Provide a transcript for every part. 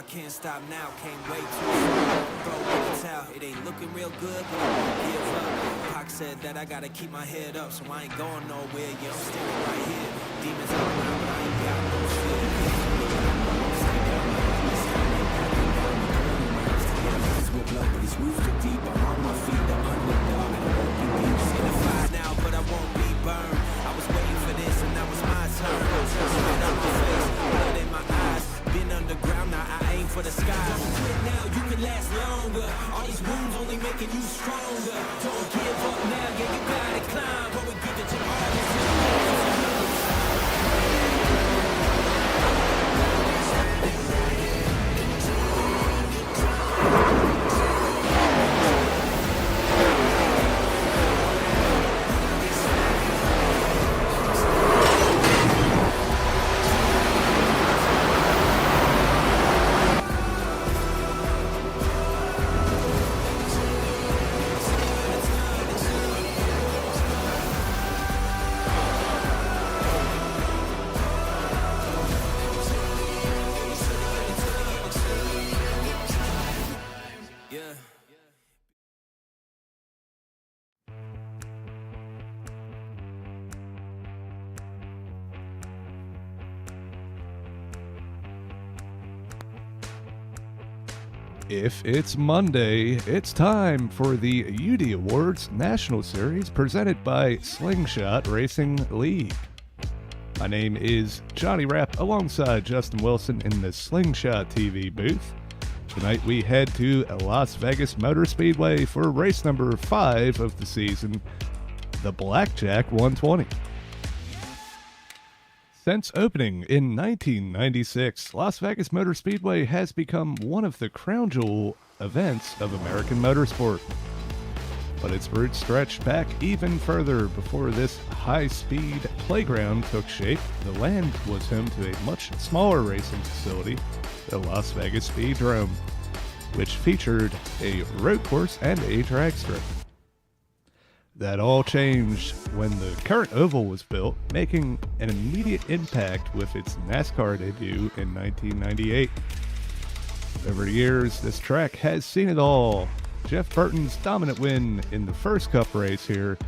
I can't stop now, can't wait to throw in the towel. It ain't looking real good, but I won't give up. Pac said that I gotta keep my head up, so I ain't going nowhere. Yeah, I'm standing right here. Demons all around, but I ain't got no fear. Will blow, but it's roof to deep. I'm on my feet, the underdog, and I won't be deep. In the fire now, but I won't be burned. I was waiting for this, and now it's my turn. Spit on my face, blood in my eyes. Been underground, now I aim for the sky. Don't quit now, you can last longer. All these wounds only making you stronger. Don't give up now, yeah, you gotta climb. But we give it to all this. If it's Monday, it's time for the UD Awards National Series presented by Slingshot Racing League. My name is Johnny Rapp alongside Justin Wilson in the Slingshot TV booth. Tonight we head to Las Vegas Motor Speedway for race number 5 of the season, the Blackjack 120. Since opening in 1996, Las Vegas Motor Speedway has become one of the crown jewel events of American motorsport. But its roots stretch back even further. Before this high-speed playground took shape, the land was home to a much smaller racing facility, the Las Vegas Speedrome, which featured a road course and a drag strip. That all changed when the current oval was built, making an immediate impact with its NASCAR debut in 1998. Over the years, this track has seen it all. Jeff Burton's dominant win in the first Cup race here,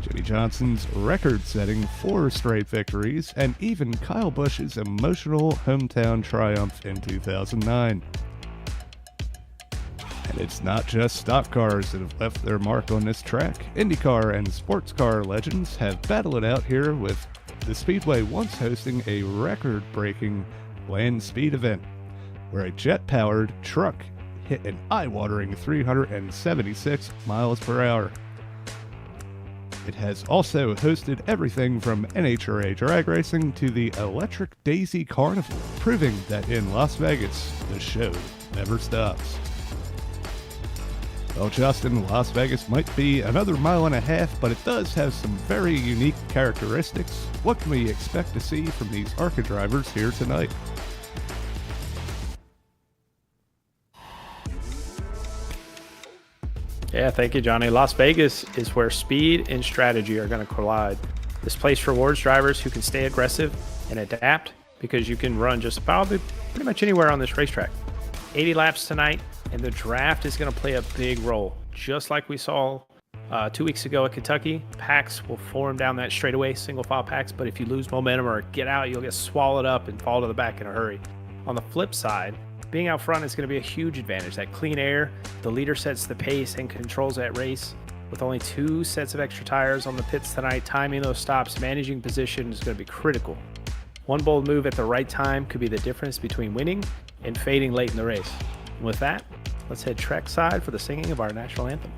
Jimmy Johnson's record-setting 4 straight victories, and even Kyle Busch's emotional hometown triumph in 2009. And it's not just stock cars that have left their mark on this track. IndyCar and sports car legends have battled it out here, with the Speedway once hosting a record-breaking land speed event, where a jet-powered truck hit an eye-watering 376 miles per hour. It has also hosted everything from NHRA drag racing to the Electric Daisy Carnival, proving that in Las Vegas, the show never stops. Well, Justin, Las Vegas might be another mile and a half, but it does have some very unique characteristics. What can we expect to see from these ARCA drivers here tonight? Yeah, thank you, Johnny. Las Vegas is where speed and strategy are going to collide. This place rewards drivers who can stay aggressive and adapt, because you can run just probably pretty much anywhere on this racetrack. 80 laps tonight, and the draft is going to play a big role. Just like we saw 2 weeks ago at Kentucky, packs will form down that straightaway, single file packs, but if you lose momentum or get out, you'll get swallowed up and fall to the back in a hurry. On the flip side, being out front is going to be a huge advantage. That clean air, the leader sets the pace and controls that race. With only 2 sets of extra tires on the pits tonight, timing those stops, managing position is going to be critical. One bold move at the right time could be the difference between winning and fading late in the race. And with that, let's head trackside for the singing of our national anthem.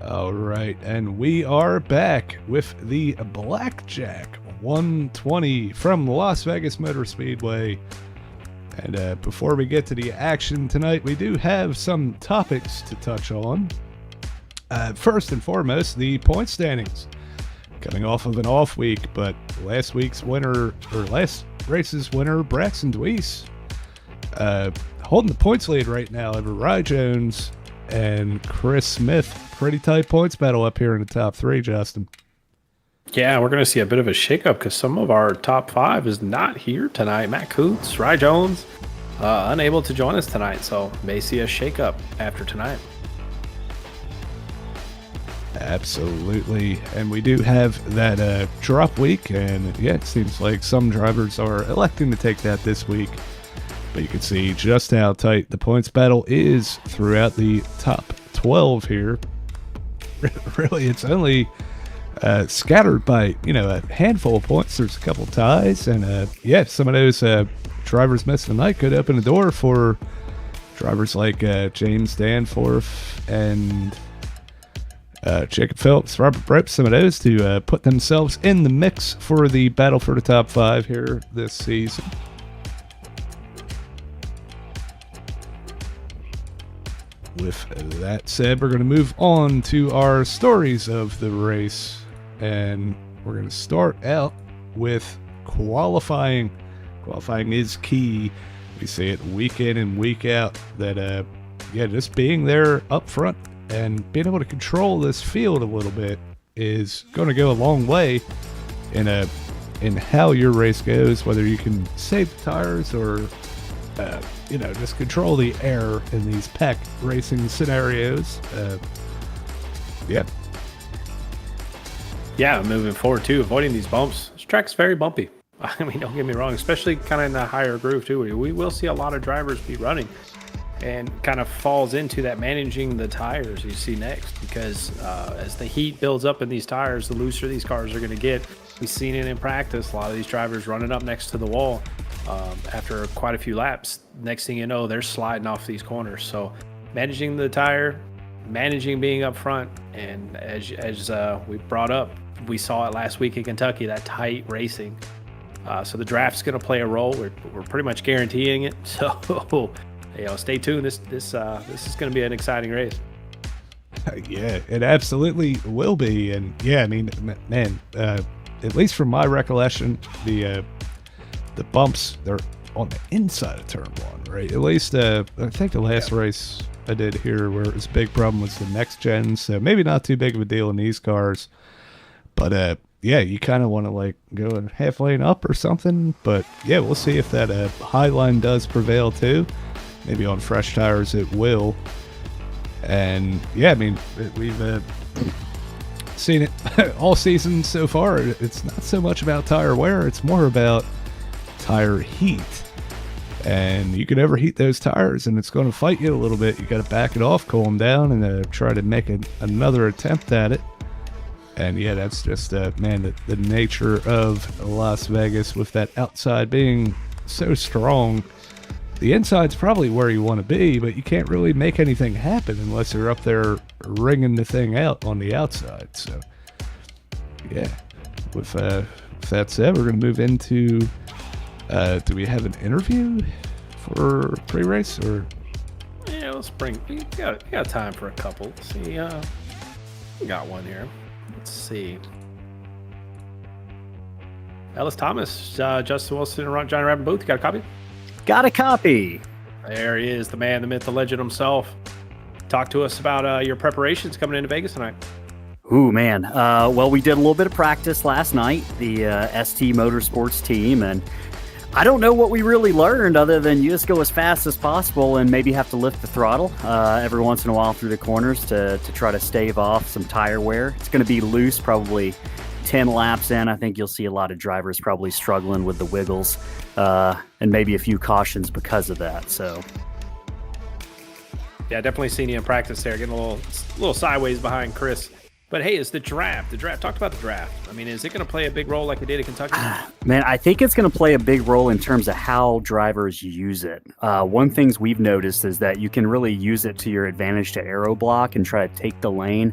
All right, and we are back with the Blackjack 120 from Las Vegas Motor Speedway. And before we get to the action tonight, we do have some topics to touch on. First and foremost, the point standings. Coming off of an off week, but last race's winner, Braxton Dweese, holding the points lead right now over Rye Jones and Chris Smith. Pretty tight points battle up here in the top three, Justin. Yeah, we're going to see a bit of a shakeup because some of our top five is not here tonight. Matt Coots, Rye Jones, unable to join us tonight, so may see a shakeup after tonight. Absolutely, and we do have that drop week, and yeah, it seems like some drivers are electing to take that this week. But you can see just how tight the points battle is throughout the top 12 here. Really, it's only scattered by, a handful of points. There's a couple ties, and yeah, some of those drivers missing the night could open the door for drivers like James Danforth and Jacob Phillips, Robert Brett, some of those to put themselves in the mix for the battle for the top five here this season. With that said, we're going to move on to our stories of the race, and we're going to start out with qualifying. Qualifying is key. We see it week in and week out that, just being there up front and being able to control this field a little bit is going to go a long way in how your race goes, whether you can save the tires or just control the air in these pack racing scenarios. Yeah, moving forward too, avoiding these bumps. This track's very bumpy. I mean, don't get me wrong, especially kind of in the higher groove too. We will see a lot of drivers be running, and kind of falls into that managing the tires you see next, because as the heat builds up in these tires, the looser these cars are going to get. We've seen it in practice. A lot of these drivers running up next to the wall after quite a few laps. Next thing you know, they're sliding off these corners. So managing the tire, managing being up front, and as we brought up, we saw it last week in Kentucky, that tight racing. So the draft's going to play a role. We're pretty much guaranteeing it. So stay tuned. This is going to be an exciting race. Yeah, it absolutely will be. And yeah, I mean, man, at least from my recollection, the bumps, they're on the inside of turn one, right? At least I think the last race I did here where it was a big problem was the next gen, so maybe not too big of a deal in these cars. But yeah, you kind of want to go in half lane up or something. But yeah, we'll see if that high line does prevail too. Maybe on fresh tires it will. And yeah, I mean, we've seen it all season so far. It's not so much about tire wear, it's more about tire heat. And you can overheat those tires and it's going to fight you a little bit. You got to back it off, cool them down, and try to make another attempt at it. And yeah, that's just the nature of Las Vegas, with that outside being so strong. The inside's probably where you want to be, but you can't really make anything happen unless you're up there ringing the thing out on the outside. So yeah, with that said, we're going to move into do we have an interview for pre-race? Or yeah, let's bring, we got time for a couple. Let's see, we got one here. Let's see. Ellis Thomas, Justin Wilson, and Johnny Rabbit Booth. You got a copy? Got a copy. There he is, the man, the myth, the legend himself. Talk to us about your preparations coming into Vegas tonight. Ooh, man. Well, we did a little bit of practice last night, the ST Motorsports team, and I don't know what we really learned other than you just go as fast as possible and maybe have to lift the throttle every once in a while through the corners to try to stave off some tire wear. It's going to be loose, probably 10 laps in. I think you'll see a lot of drivers probably struggling with the wiggles and maybe a few cautions because of that. So, yeah, definitely seen you in practice there, getting a little sideways behind Chris. But hey, it's the draft. Talked about the draft. I mean, is it going to play a big role like it did in Kentucky? Man, I think it's going to play a big role in terms of how drivers use it. One things we've noticed is that you can really use it to your advantage to aero block and try to take the lane.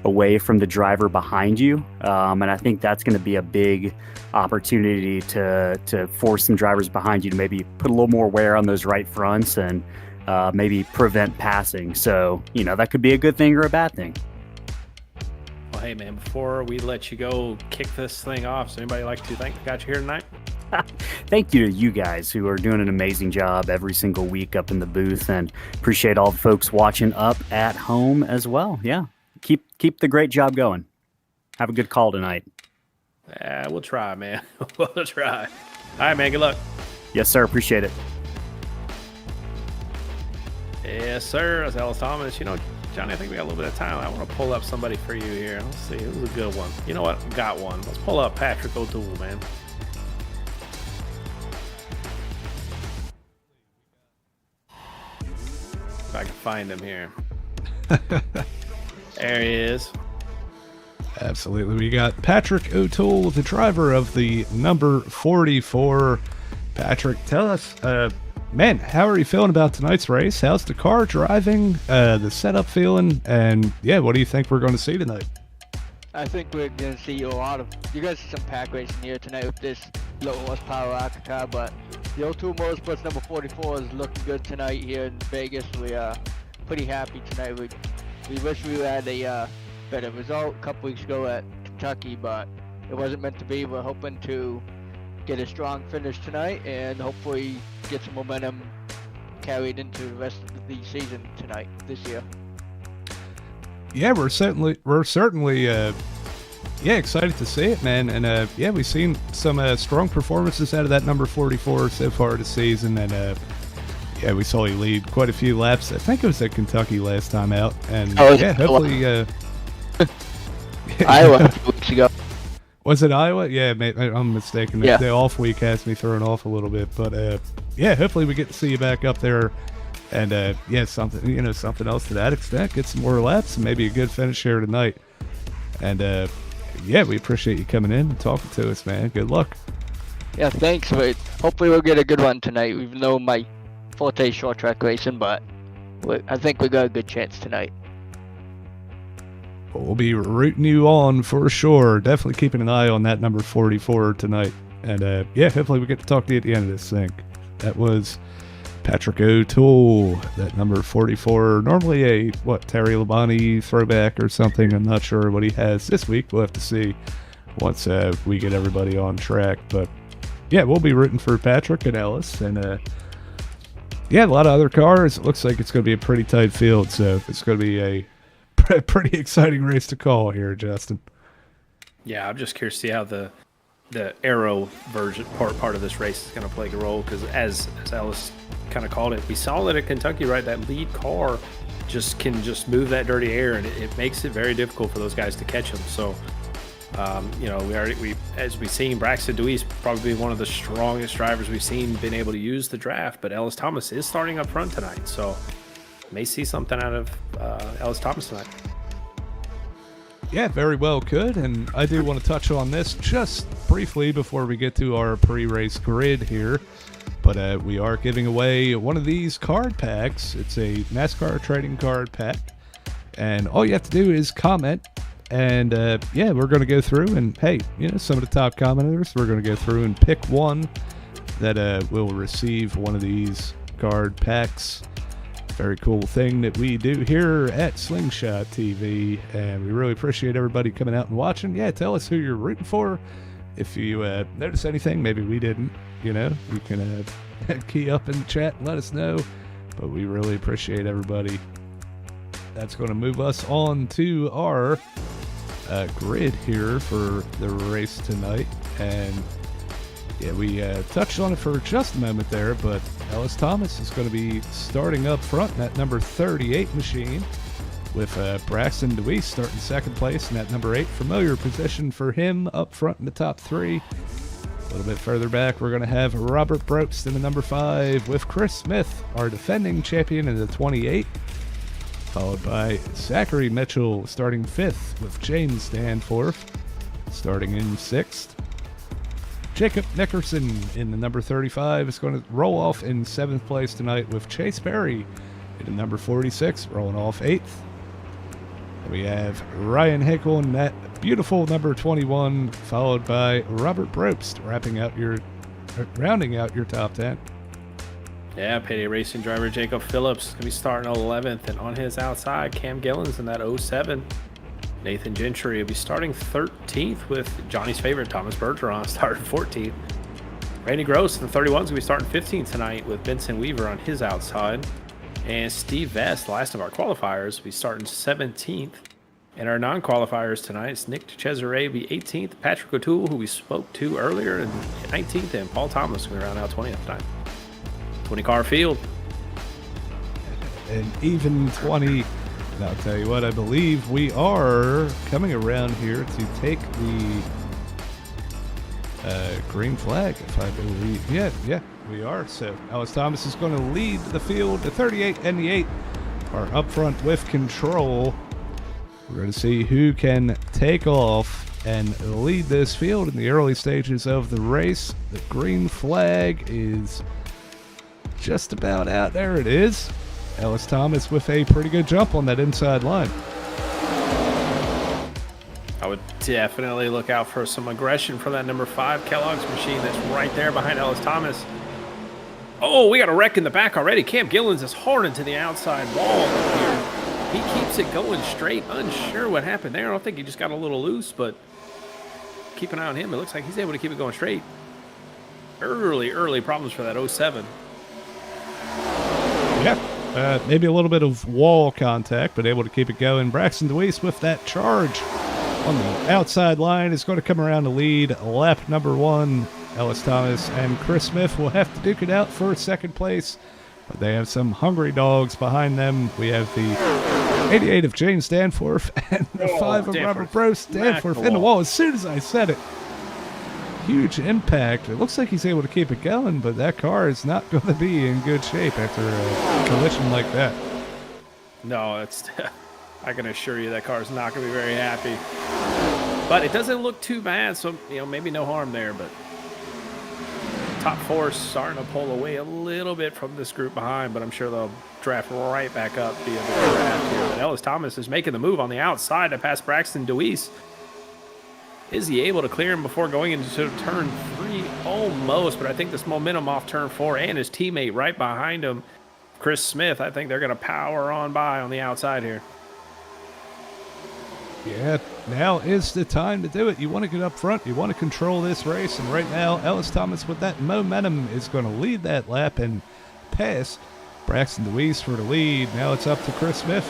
away from the driver behind you. And I think that's going to be a big opportunity to force some drivers behind you to maybe put a little more wear on those right fronts and maybe prevent passing. So, that could be a good thing or a bad thing. Well, hey, man, before we let you go kick this thing off, does anybody like to thank the guys here tonight? Thank you to you guys who are doing an amazing job every single week up in the booth, and appreciate all the folks watching up at home as well. Yeah. Keep the great job going. Have a good call tonight. We'll try, man. We'll try. All right, man. Good luck. Yes, sir. Appreciate it. Yes, sir. That's Ellis Thomas. Johnny, I think we got a little bit of time. I want to pull up somebody for you here. Let's see. This is a good one. You know what? Got one. Let's pull up Patrick O'Toole, man. If I can find him here. There he is. Absolutely. We got Patrick O'Toole, the driver of the number 44. Patrick, tell us, man, how are you feeling about tonight's race? How's the car driving, the setup feeling, and yeah, what do you think we're going to see tonight? I think we're going to see you're going to see some pack racing here tonight with this low horsepower ARCA car, but the O'Toole Motorsports number 44 is looking good tonight here in Vegas. We are pretty happy tonight. We wish we had a better result a couple weeks ago at Kentucky, but it wasn't meant to be. We're hoping to get a strong finish tonight and hopefully get some momentum carried into the rest of the season tonight, this year. Yeah, we're certainly excited to see it, man. And yeah, we've seen some strong performances out of that number 44 so far this season, and yeah, we saw you lead quite a few laps. I think it was at Kentucky last time out, and yeah, hopefully Iowa a few weeks ago. Was it Iowa? Yeah, I'm mistaken. Yeah. The off week has me thrown off a little bit, but yeah, hopefully we get to see you back up there, and yeah, something else to that extent. Get some more laps, and maybe a good finish here tonight. And yeah, we appreciate you coming in and talking to us, man. Good luck. Yeah, thanks. But hopefully we'll get a good one tonight, even though my forte is short track racing, but I think we got a good chance tonight. We'll be rooting you on for sure. Definitely keeping an eye on that number 44 tonight. And yeah, hopefully we get to talk to you at the end of this thing. That was Patrick O'Toole, that number 44. Normally a, Terry Labonte throwback or something. I'm not sure what he has this week. We'll have to see once we get everybody on track. But yeah, we'll be rooting for Patrick and Ellis. And yeah, a lot of other cars. It looks like it's going to be a pretty tight field. So it's going to be a pretty exciting race to call here, Justin. Yeah, I'm just curious to see how the aero version part of this race is going to play a role, because as Ellis kind of called it, we saw that at Kentucky, right? That lead car can move that dirty air, and it makes it very difficult for those guys to catch them. So, as we've seen, Braxton Deweese probably one of the strongest drivers we've seen been able to use the draft, but Ellis Thomas is starting up front tonight, so may see something out of Ellis Thomas tonight. Yeah, very well could, and I do want to touch on this just briefly before we get to our pre-race grid here, but we are giving away one of these card packs. It's a NASCAR trading card pack, and all you have to do is comment, and yeah, we're going to go through, and hey, some of the top commenters, we're going to go through and pick one that will receive one of these card packs. Very cool thing that we do here at Slingshot TV, and we really appreciate everybody coming out and watching. Yeah, tell us who you're rooting for. If you notice anything maybe we didn't, you can key up in the chat and let us know, but we really appreciate everybody. That's going to move us on to our grid here for the race tonight, and yeah, we touched on it for just a moment there, but Ellis Thomas is going to be starting up front in that number 38 machine, with Braxton Deweese starting second place in that number 8 familiar position for him up front in the top 3. A little bit further back, we're going to have Robert Brobst in the number 5 with Chris Smith, our defending champion, in the 28, followed by Zachary Mitchell starting 5th with James Danforth starting in 6th. Jacob Nickerson in the number 35 is going to roll off in 7th place tonight with Chase Berry in the number 46, rolling off 8th. We have Ryan Hickle in that beautiful number 21, followed by Robert Probst, rounding out your top 10. Yeah, Payday Racing driver Jacob Phillips going to be starting 11th, and on his outside, Cam Gillens in that 07. Nathan Gentry will be starting 13th with Johnny's favorite Thomas Bergeron starting 14th. Randy Gross in the 31 is going to be starting 15th tonight with Benson Weaver on his outside. And Steve Vest, last of our qualifiers, will be starting 17th. And our non-qualifiers tonight is Nick Cesare will be 18th, Patrick O'Toole, who we spoke to earlier, in 19th, and Paul Thomas will be round out 20th tonight. 20-car field. And even 20. And I'll tell you what, I believe we are coming around here to take the green flag, if I believe. Yeah, we are. So Ellis Thomas is going to lead the field. The 38 and the 8 are up front with control. We're going to see who can take off and lead this field in the early stages of the race. The green flag is just about out. There it is. Ellis Thomas with a pretty good jump on that inside line. I would definitely look out for some aggression from that number 5 Kellogg's machine that's right there behind Ellis Thomas. Oh, we got a wreck in the back already. Cam Gillens is hard into the outside wall here. He keeps it going straight. Unsure what happened there. I don't think he just got a little loose, but keep an eye on him. It looks like he's able to keep it going straight. Early problems for that 07. Yeah, maybe a little bit of wall contact, but able to keep it going. Braxton DeWeese with that charge on the outside line is going to come around to lead lap number 1. Ellis Thomas and Chris Smith will have to duke it out for second place, but they have some hungry dogs behind them. We have the 88 of James Danforth and the 5 of Robert Probst. Danforth in the wall as soon as I said it. Huge impact. It looks like he's able to keep it going, but that car is not going to be in good shape after a collision like that. No, it's I can assure you that car is not going to be very happy. But it doesn't look too bad, so maybe no harm there. But top 4 is starting to pull away a little bit from this group behind, but I'm sure they'll draft right back up via the draft here. But Ellis Thomas is making the move on the outside to pass Braxton DeWeese. Is he able to clear him before going into turn 3? Almost, but I think this momentum off turn 4 and his teammate right behind him, Chris Smith, I think they're going to power on by on the outside here. Yeah, now is the time to do it. You want to get up front. You want to control this race. And right now, Ellis Thomas with that momentum is going to lead that lap and pass Braxton DeWeese for the lead. Now it's up to Chris Smith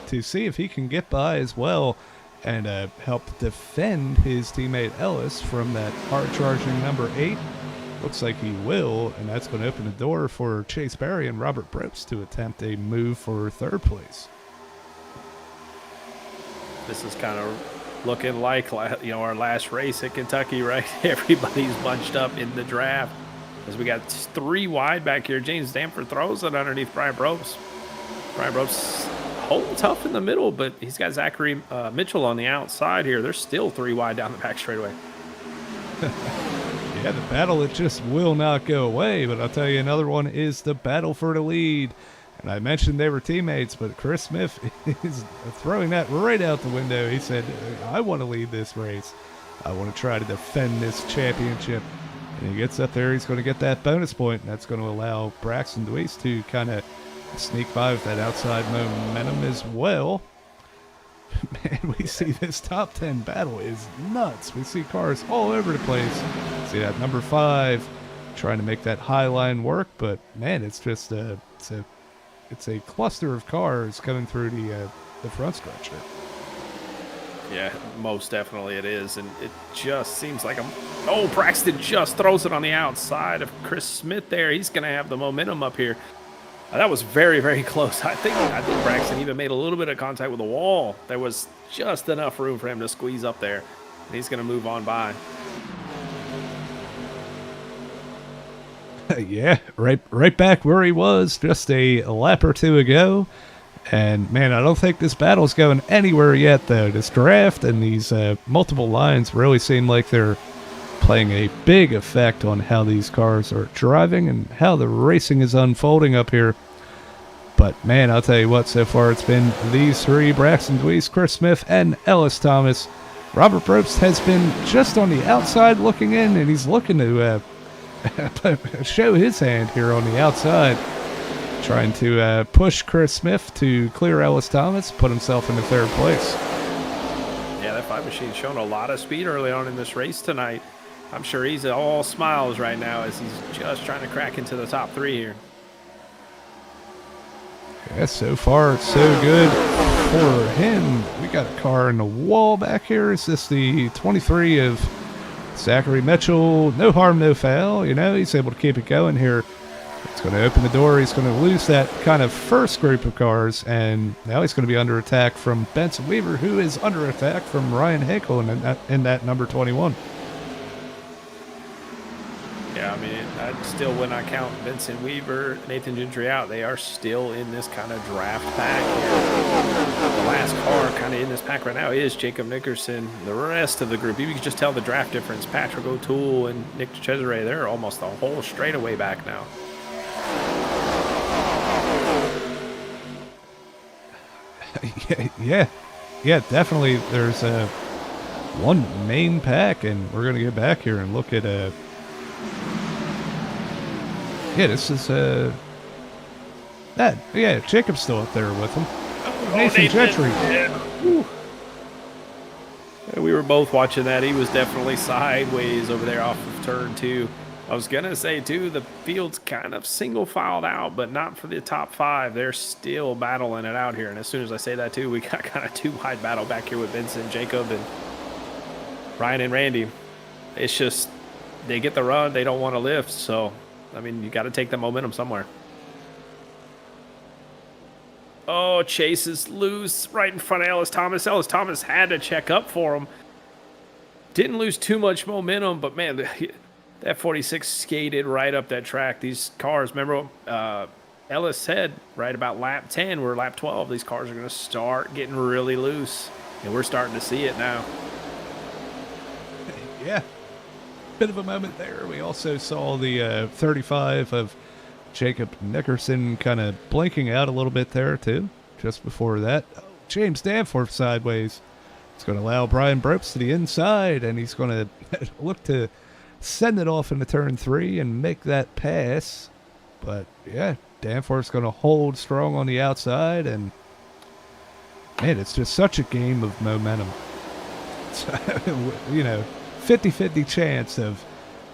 to see if he can get by as well and help defend his teammate Ellis from that hard-charging number 8. Looks like he will, and that's going to open the door for Chase Berry and Robert Probst to attempt a move for third place. This is kind of looking like our last race at Kentucky, right? Everybody's bunched up in the draft. As we got 3 wide back here. James Danforth throws it underneath Brian Probst. Brian Probst holding tough in the middle, but he's got Zachary Mitchell on the outside here. There's still 3 wide down the back straightaway. Yeah, the battle, it just will not go away. But I'll tell you, another one is the battle for the lead. And I mentioned they were teammates, but Chris Smith is throwing that right out the window. He said, I want to lead this race. I want to try to defend this championship. And he gets up there, he's going to get that bonus point, and that's going to allow Braxton DeWeese to kind of sneak by with that outside momentum as well. Man, we see this top 10 battle is nuts. We see cars all over the place. See that number 5 trying to make that high line work, but man, it's just it's a cluster of cars coming through the front stretch here. Yeah, most definitely it is, and it just seems like Braxton just throws it on the outside of Chris Smith there. He's going to have the momentum up here. That was very, very close. I think Braxton even made a little bit of contact with the wall. There was just enough room for him to squeeze up there, and he's going to move on by. Yeah, right back where he was just a lap or 2 ago. And, man, I don't think this battle's going anywhere yet, though. This draft and these multiple lines really seem like they're playing a big effect on how these cars are driving and how the racing is unfolding up here. But man, I'll tell you what, so far it's been these three: Braxton Deweese, Chris Smith, and Ellis Thomas. Robert Probst has been just on the outside looking in, and he's looking to show his hand here on the outside, trying to push Chris Smith to clear Ellis Thomas, put himself into third place. Yeah, that 5 machine's shown a lot of speed early on in this race tonight. I'm sure he's all smiles right now as he's just trying to crack into the top 3 here. Yeah, so far so good for him. We got a car in the wall back here. Is this the 23 of Zachary Mitchell? No harm, no foul. You know, he's able to keep it going here. It's going to open the door. He's going to lose that kind of first group of cars, and now he's going to be under attack from Benson Weaver, who is under attack from Ryan Hinkle in that number 21. Yeah, I mean, I still, when I count Benson Weaver, Nathan Gentry out, they are still in this kind of draft pack here. The last car kind of in this pack right now is Jacob Nickerson. The rest of the group, you can just tell the draft difference. Patrick O'Toole and Nick Cesare, they're almost the whole straightaway back now. Yeah, definitely. There's one main pack, and we're going to get back here and look at this is Jacob's still up there with him. Nathan Gentry. Yeah. We were both watching that. He was definitely sideways over there off of turn 2. I was going to say, too, the field's kind of single filed out, but not for the top 5. They're still battling it out here. And as soon as I say that, too, we got kind of 2-wide battle back here with Vincent, Jacob, and Ryan and Randy. It's just they get the run. They don't want to lift. So, I mean, you got to take the momentum somewhere. Oh, Chase is loose right in front of Ellis Thomas. Ellis Thomas had to check up for him. Didn't lose too much momentum, but, man, that 46 skated right up that track. These cars, remember Ellis said right about lap 10 or lap 12, these cars are going to start getting really loose, and we're starting to see it now. Yeah, bit of a moment there. We also saw the 35 of Jacob Nickerson kind of blinking out a little bit there, too, just before that. James Danforth sideways. It's going to allow Brian Brooks to the inside, and he's going to look to send it off into turn 3 and make that pass. But yeah, Danforth's going to hold strong on the outside, and man, it's just such a game of momentum. You know, 50-50 chance of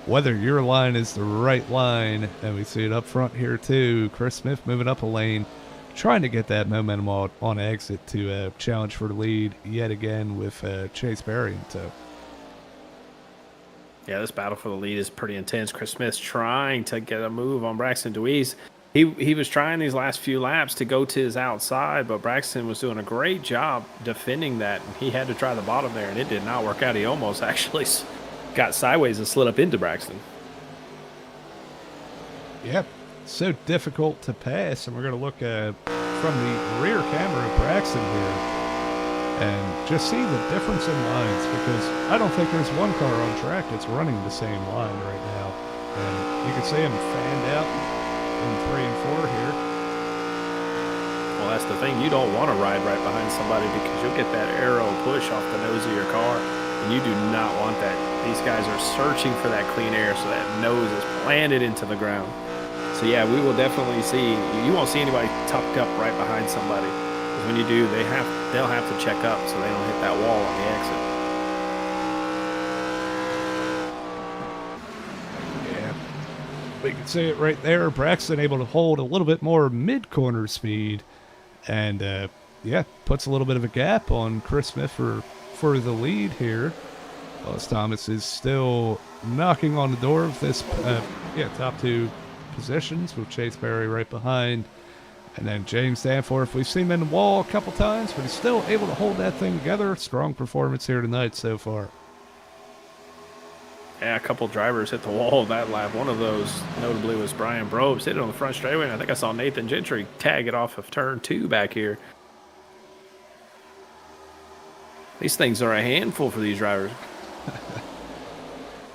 whether your line is the right line. And we see it up front here too. Chris Smith moving up a lane, trying to get that momentum on exit to challenge for the lead yet again with Chase Berry in tow. Yeah, this battle for the lead is pretty intense. Chris Smith's trying to get a move on Braxton Deweese. He was trying these last few laps to go to his outside, but Braxton was doing a great job defending that, and he had to try the bottom there, and it did not work out. He almost actually got sideways and slid up into Braxton. Yep, so difficult to pass, and we're going to look from the rear camera of Braxton here and just see the difference in lines, because I don't think there's one car on track that's running the same line right now. And you can see him fanned out in 3 and 4 here. Well, that's the thing. You don't want to ride right behind somebody because you'll get that arrow push off the nose of your car, and you do not want that. These guys are searching for that clean air, so that nose is planted into the ground. So, yeah, we will definitely see. You won't see anybody tucked up right behind somebody. Because when you do, they'll have to check up so they don't hit that wall on the exit. Yeah, we can see it right there. Braxton able to hold a little bit more mid-corner speed, and yeah, puts a little bit of a gap on Chris Smith for the lead here. Ellis Thomas is still knocking on the door of this top 2 positions with Chase Berry right behind. And then James Danforth, we've seen him in the wall a couple times, but he's still able to hold that thing together. Strong performance here tonight so far. Yeah, a couple drivers hit the wall that lap. One of those, notably, was Brian Brobes. Hit it on the front straightaway, and I think I saw Nathan Gentry tag it off of turn 2 back here. These things are a handful for these drivers.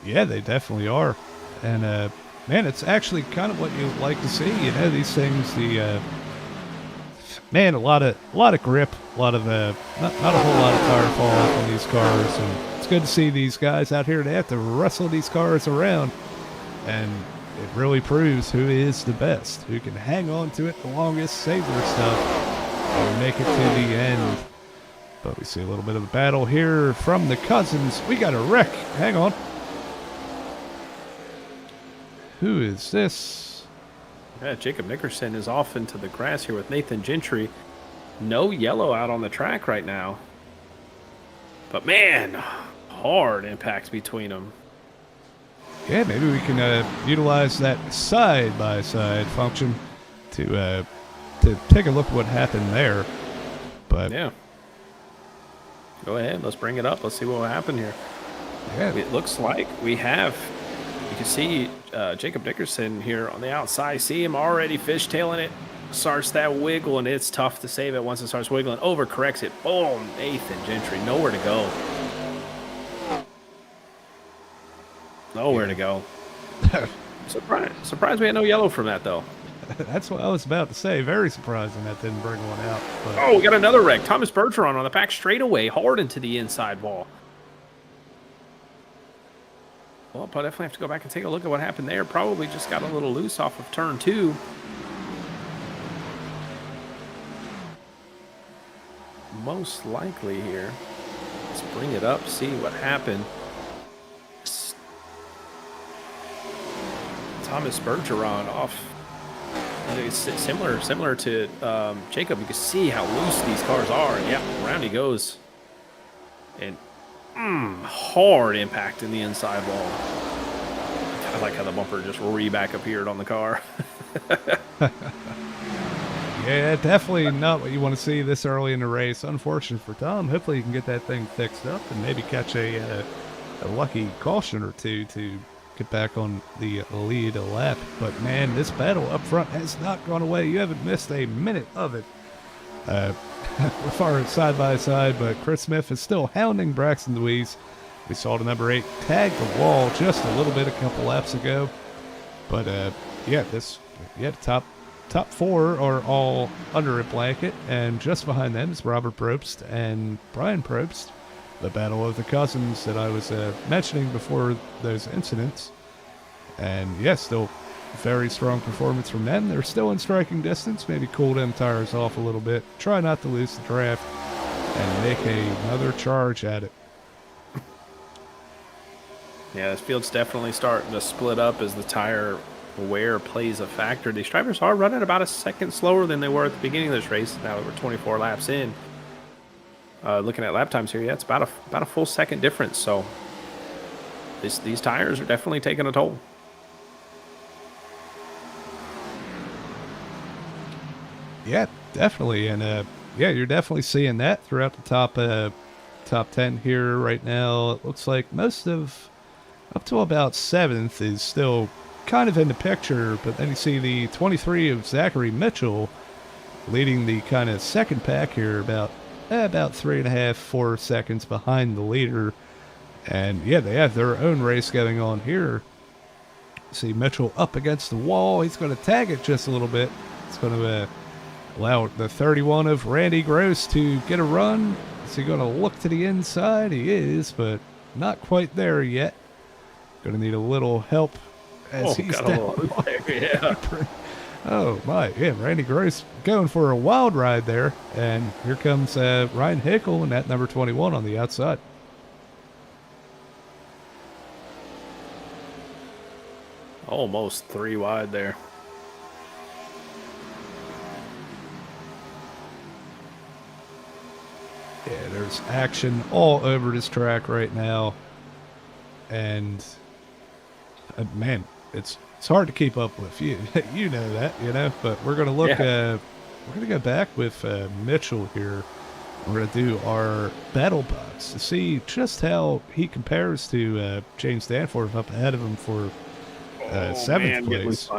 Yeah, they definitely are. And, man, it's actually kind of what you like to see. You know, these things, man, a lot of grip, a lot of not a whole lot of tire fallout on these cars, and it's good to see these guys out here. They have to wrestle these cars around, and it really proves who is the best, who can hang on to it the longest, save their stuff, and make it to the end. But we see a little bit of a battle here from the cousins. We got a wreck. Hang on. Who is this? Yeah, Jacob Nickerson is off into the grass here with Nathan Gentry. No yellow out on the track right now. But man, hard impacts between them. Yeah, maybe we can utilize that side-by-side function to take a look at what happened there. But yeah. Go ahead. Let's bring it up. Let's see what will happen here. yeah, It looks like we have, you can see Jacob Nickerson here on the outside. See him already fishtailing it. Starts that wiggle, and it's tough to save it once it starts wiggling. Overcorrects it. Boom. Nathan Gentry. Nowhere to go. Nowhere to go. Surprised we had no yellow from that, though. that's what I was about to say. Very surprising that didn't bring one out. But Oh, we got another wreck. Thomas Bergeron on the back straightaway, hard into the inside wall. Well, I'll definitely have to go back and take a look at what happened there. Probably just got a little loose off of turn 2. Most likely here. Let's bring it up, see what happened. Thomas Bergeron off. It's similar to Jacob. You can see how loose these cars are. And yeah, around he goes. And hard impact in the inside wall. I like how the bumper just back appeared on the car. yeah, definitely not what you want to see this early in the race. Unfortunate for Tom. Hopefully, you can get that thing fixed up and maybe catch a lucky caution or two to get back on the lead lap. But man, this battle up front has not gone away. You haven't missed a minute of it. We're far side by side, but Chris Smith is still hounding Braxton Louise. We saw the number 8 tag the wall just a little bit a couple laps ago. But yeah, the top 4 are all under a blanket, and just behind them is Robert Probst and Brian Probst. The battle of the cousins that I was mentioning before those incidents. And yeah, still very strong performance from them. They're still in striking distance. Maybe cool them tires off a little bit. Try not to lose the draft and make another charge at it. Yeah, this field's definitely starting to split up as the tire wear plays a factor. These drivers are running about a second slower than they were at the beginning of this race. Now that we're 24 laps in. Looking at lap times here, yeah, it's about a full second difference. So these tires are definitely taking a toll. Yeah, definitely, and yeah, you're definitely seeing that throughout the top 10 here right now. It looks like most of up to about 7th is still kind of in the picture, but then you see the 23 of Zachary Mitchell leading the kind of second pack here, about 3.5-4 seconds behind the leader. And yeah, they have their own race going on here. See Mitchell up against the wall. He's going to tag it just a little bit. It's going to allow the 31 of Randy Gross to get a run. Is he going to look to the inside? He is, but not quite there yet. Going to need a little help as he's down. Yeah. Oh my, yeah, Randy Gross going for a wild ride there. And here comes Ryan Hickle and that number 21 on the outside. Almost 3 wide there. Yeah, there's action all over this track right now. And man, it's hard to keep up with. You know that, but we're going to look we're going to go back with Mitchell here. We're going to do our battle box to see just how he compares to James Danforth up ahead of him for 7th place.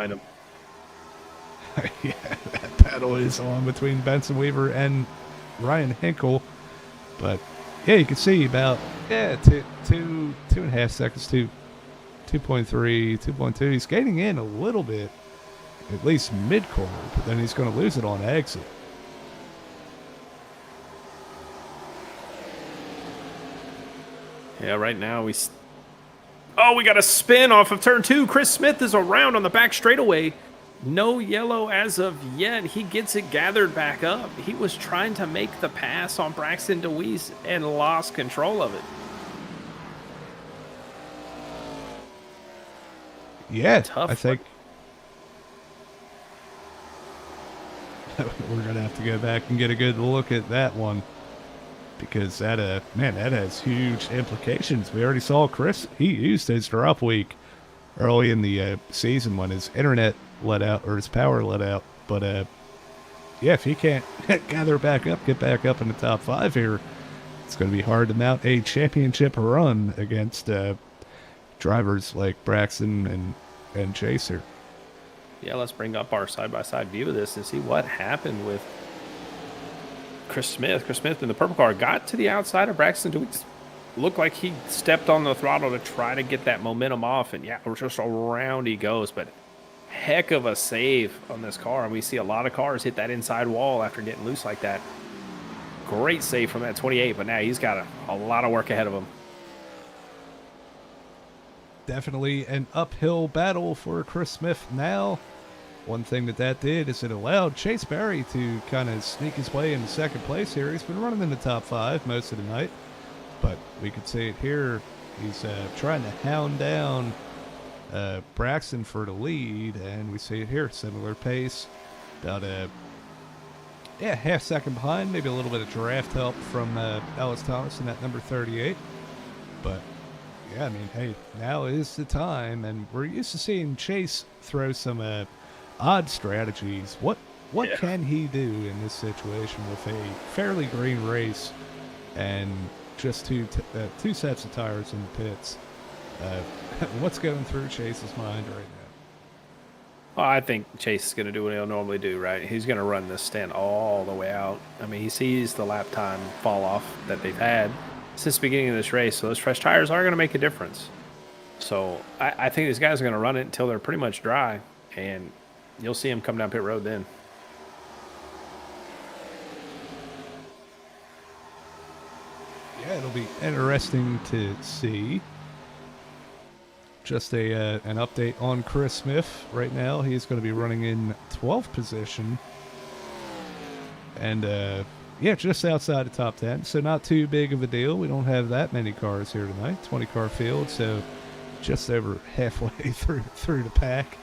Yeah, that battle is on between Benson Weaver and Ryan Hinkle. But yeah, you can see about 2.5 seconds to 2.3, 2.2. He's gaining in a little bit, at least mid-corner, but then he's going to lose it on exit. Yeah, right now we got a spin off of turn 2. Chris Smith is around on the back straightaway. No yellow as of yet. He gets it gathered back up. He was trying to make the pass on Braxton DeWeese and lost control of it. Yeah, Tough I think we're gonna have to go back and get a good look at that one, because that that has huge implications. We already saw Chris. He used his drop week early in the season when his internet let out, or his power let out. But yeah, if he can't gather back up, get back up in the top 5 here, it's going to be hard to mount a championship run against drivers like Braxton and Chaser. Yeah, let's bring up our side-by-side view of this and see what happened with Chris Smith. Chris Smith in the purple car got to the outside of Braxton DeWeese. Looked like he stepped on the throttle to try to get that momentum off, and yeah, just around he goes. But heck of a save on this car, and we see a lot of cars hit that inside wall after getting loose like that. Great save from that 28, but now he's got a lot of work ahead of him. Definitely an uphill battle for Chris Smith now. One thing that did is it allowed Chase Berry to kind of sneak his way into second place here. He's been running in the top 5 most of the night, but we could see it here. He's trying to hound down Braxton for the lead, and we see it here. Similar pace, about half second behind, maybe a little bit of draft help from Ellis Thomas in that number 38. But yeah, I mean, hey, now is the time, and we're used to seeing Chase throw some odd strategies. What can he do in this situation with a fairly green race and just two sets of tires in the pits? What's going through Chase's mind right now? Well, I think Chase is going to do what he'll normally do, right? He's going to run this stint all the way out. I mean, he sees the lap time fall off that they've had since the beginning of this race, so those fresh tires are going to make a difference. So I think these guys are going to run it until they're pretty much dry, and you'll see him come down pit road then. Yeah, it'll be interesting to see. Just an update on Chris Smith right now. He's going to be running in 12th position. And, yeah, just outside the top 10. So not too big of a deal. We don't have that many cars here tonight. 20-car field, so just over halfway through the pack.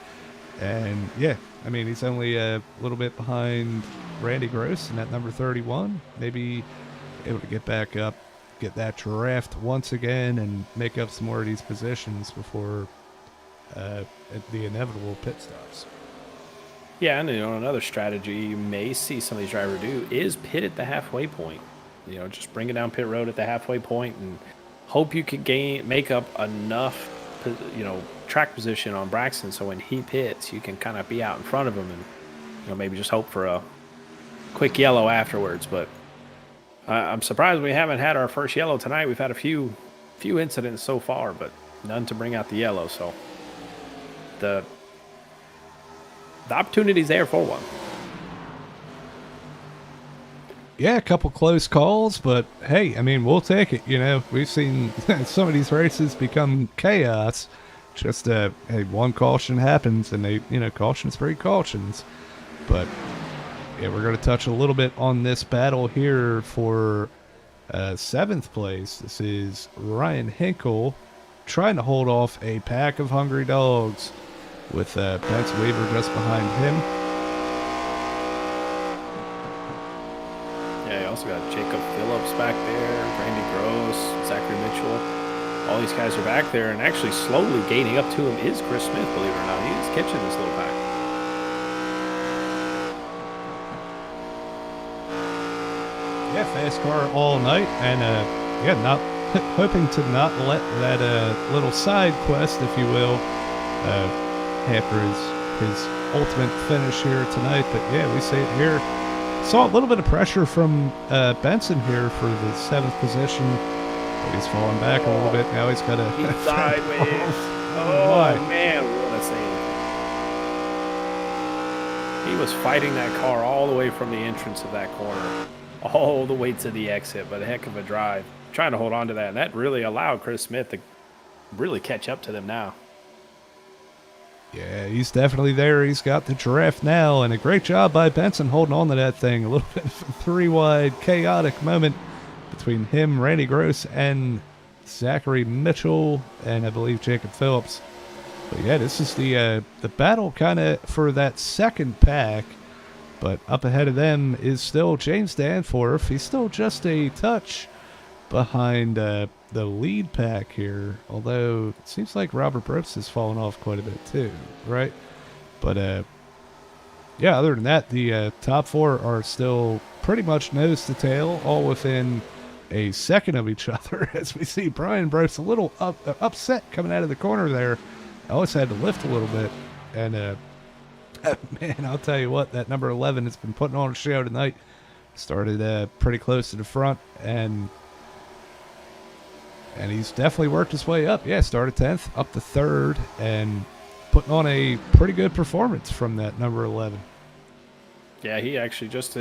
And, yeah, I mean, he's only a little bit behind Randy Gross in that number 31. Maybe able to get back up, get that draft once again, and make up some more of these positions before the inevitable pit stops. Yeah, and another strategy you may see some of these drivers do is pit at the halfway point. Just bring it down pit road at the halfway point and hope you could make up enough, track position on Braxton so when he pits, you can kind of be out in front of him and maybe just hope for a quick yellow afterwards. But I'm surprised we haven't had our first yellow tonight. We've had a few incidents so far, but none to bring out the yellow. So the opportunity's there for one. Yeah, a couple close calls, but hey, I mean, we'll take it. We've seen some of these races become chaos. Just hey, one caution happens, and they, cautions breed cautions. But yeah, we're going to touch a little bit on this battle here for 7th place. This is Ryan Hinkle trying to hold off a pack of hungry dogs with Benson Weaver just behind him. Yeah, you also got Jacob Phillips back there, Randy Gross, Zachary Mitchell. All these guys are back there, and actually slowly gaining up to him is Chris Smith, believe it or not. He's catching this little pack. Yeah, fast car all night, and not hoping to not let that little side quest, if you will, hamper his ultimate finish here tonight. But yeah, we see it here. Saw a little bit of pressure from Benson here for the 7th position. But he's falling back a little bit. Now he's got a sideways. Oh man, what a save. He was fighting that car all the way from the entrance of that corner all the way to the exit, but a heck of a drive. trying to hold on to that. And that really allowed Chris Smith to really catch up to them now. Yeah, he's definitely there. He's got the draft now, and a great job by Benson holding on to that thing. A little bit of a three-wide chaotic moment between him, Randy Gross, and Zachary Mitchell, and I believe Jacob Phillips. But yeah, this is the battle kind of for that second pack. But up ahead of them is still James Danforth. He's still just a touch behind the lead pack here, although it seems like Robert Brooks has fallen off quite a bit too, right? But yeah, other than that, the top four are still pretty much nose to tail, all within a second of each other, as we see Brian Brooks a little upset coming out of the corner there. Ellis had to lift a little bit, and man, I'll tell you what, that number 11 has been putting on a show tonight. Started pretty close to the front, and he's definitely worked his way up. Yeah, started 10th, up to 3rd, and putting on a pretty good performance from that number 11. Yeah, he actually just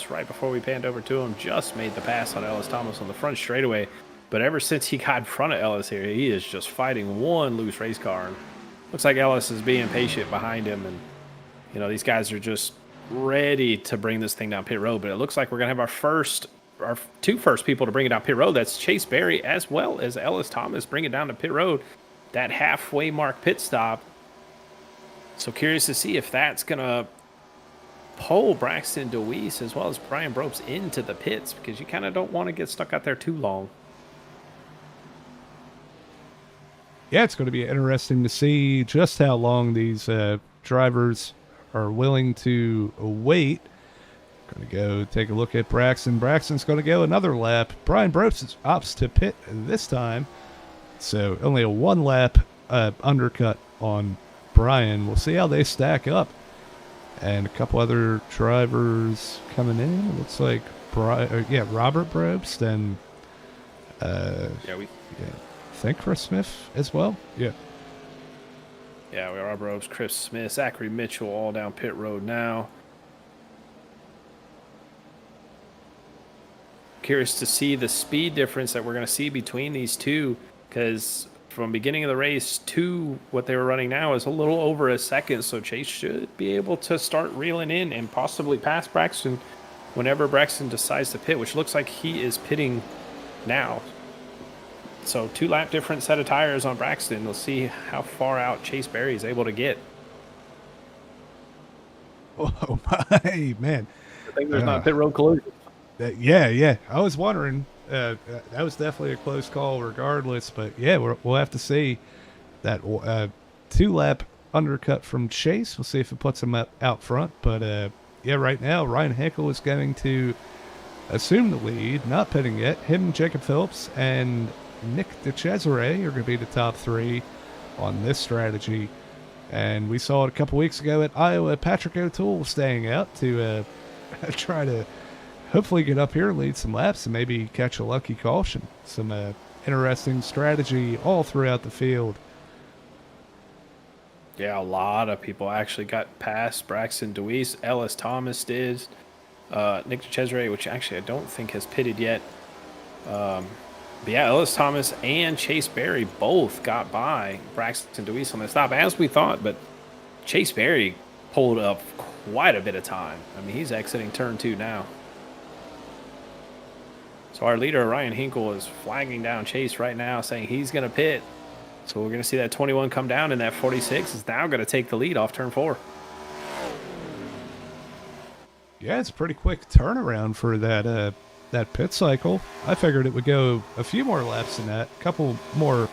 right before we panned over to him, just made the pass on Ellis Thomas on the front straightaway. But ever since he got in front of Ellis here, he is just fighting one loose race car. And looks like Ellis is being patient behind him, and you know, these guys are just ready to bring this thing down pit road. But it looks like we're gonna have our two first people to bring it down pit road. That's Chase Berry as well as Ellis Thomas bring it down to pit road. That halfway mark pit stop. So curious to see if that's gonna pull Braxton DeWeese as well as Brian Brobst into the pits, because you kind of don't want to get stuck out there too long. Yeah, it's going to be interesting to see just how long these drivers are willing to wait. Going to go take a look at Braxton. Braxton's going to go another lap. Brian Brobst opts to pit this time, so only a one lap undercut on Brian. We'll see how they stack up. And a couple other drivers coming in. It looks like Robert Brobst and I think Chris Smith as well. Yeah, we got Robert Brobst, Chris Smith, Zachary Mitchell all down pit road now. Curious to see the speed difference that we're going to see between these two, because from beginning of the race to what they were running now is a little over a second, so Chase should be able to start reeling in and possibly pass Braxton whenever Braxton decides to pit, which looks like he is pitting now. So 2 lap different set of tires on Braxton. We'll see how far out Chase Berry is able to get. Oh my man! I think there's not pit road collision. Yeah. I was wondering. That was definitely a close call regardless, but yeah, we'll have to see that 2-lap undercut from Chase. We'll see if it puts him out front, but yeah, right now Ryan Hinkle is going to assume the lead, not pitting yet. Him, Jacob Phillips, and Nick DeCesare are going to be the top 3 on this strategy, and we saw it a couple weeks ago at Iowa. Patrick O'Toole staying out to try to hopefully get up here, lead some laps, and maybe catch a lucky caution. Some interesting strategy all throughout the field. Yeah, a lot of people actually got past Braxton DeWeese. Ellis Thomas did. Nick DeCesare, which actually I don't think has pitted yet. But yeah, Ellis Thomas and Chase Berry both got by Braxton DeWeese on the stop, as we thought. But Chase Berry pulled up quite a bit of time. I mean, he's exiting turn 2 now. So our leader, Ryan Hinkle, is flagging down Chase right now, saying he's going to pit. So we're going to see that 21 come down, and that 46 is now going to take the lead off turn 4. Yeah, it's a pretty quick turnaround for that pit cycle. I figured it would go a few more laps than that, a couple more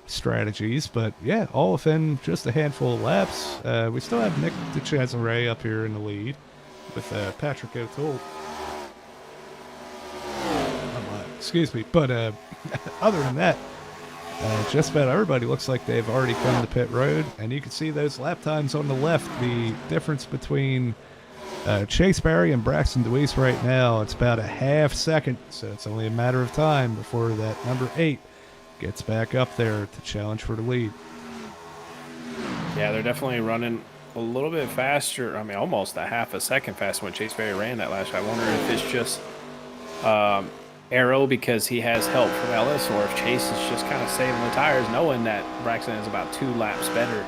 strategies, but yeah, all within just a handful of laps. We still have Nick DeCesare up here in the lead with Patrick O'Toole. Excuse me, but other than that, just about everybody looks like they've already come to pit road, and you can see those lap times on the left. The difference between Chase Berry and Braxton DeWeese right now, it's about a half second, so it's only a matter of time before that number 8 gets back up there to challenge for the lead. Yeah, they're definitely running a little bit faster. I mean, almost a half a second faster when Chase Berry ran that last shot. I wonder if it's just Arrow because he has help from Ellis, or if Chase is just kind of saving the tires, knowing that Braxton is about 2 laps better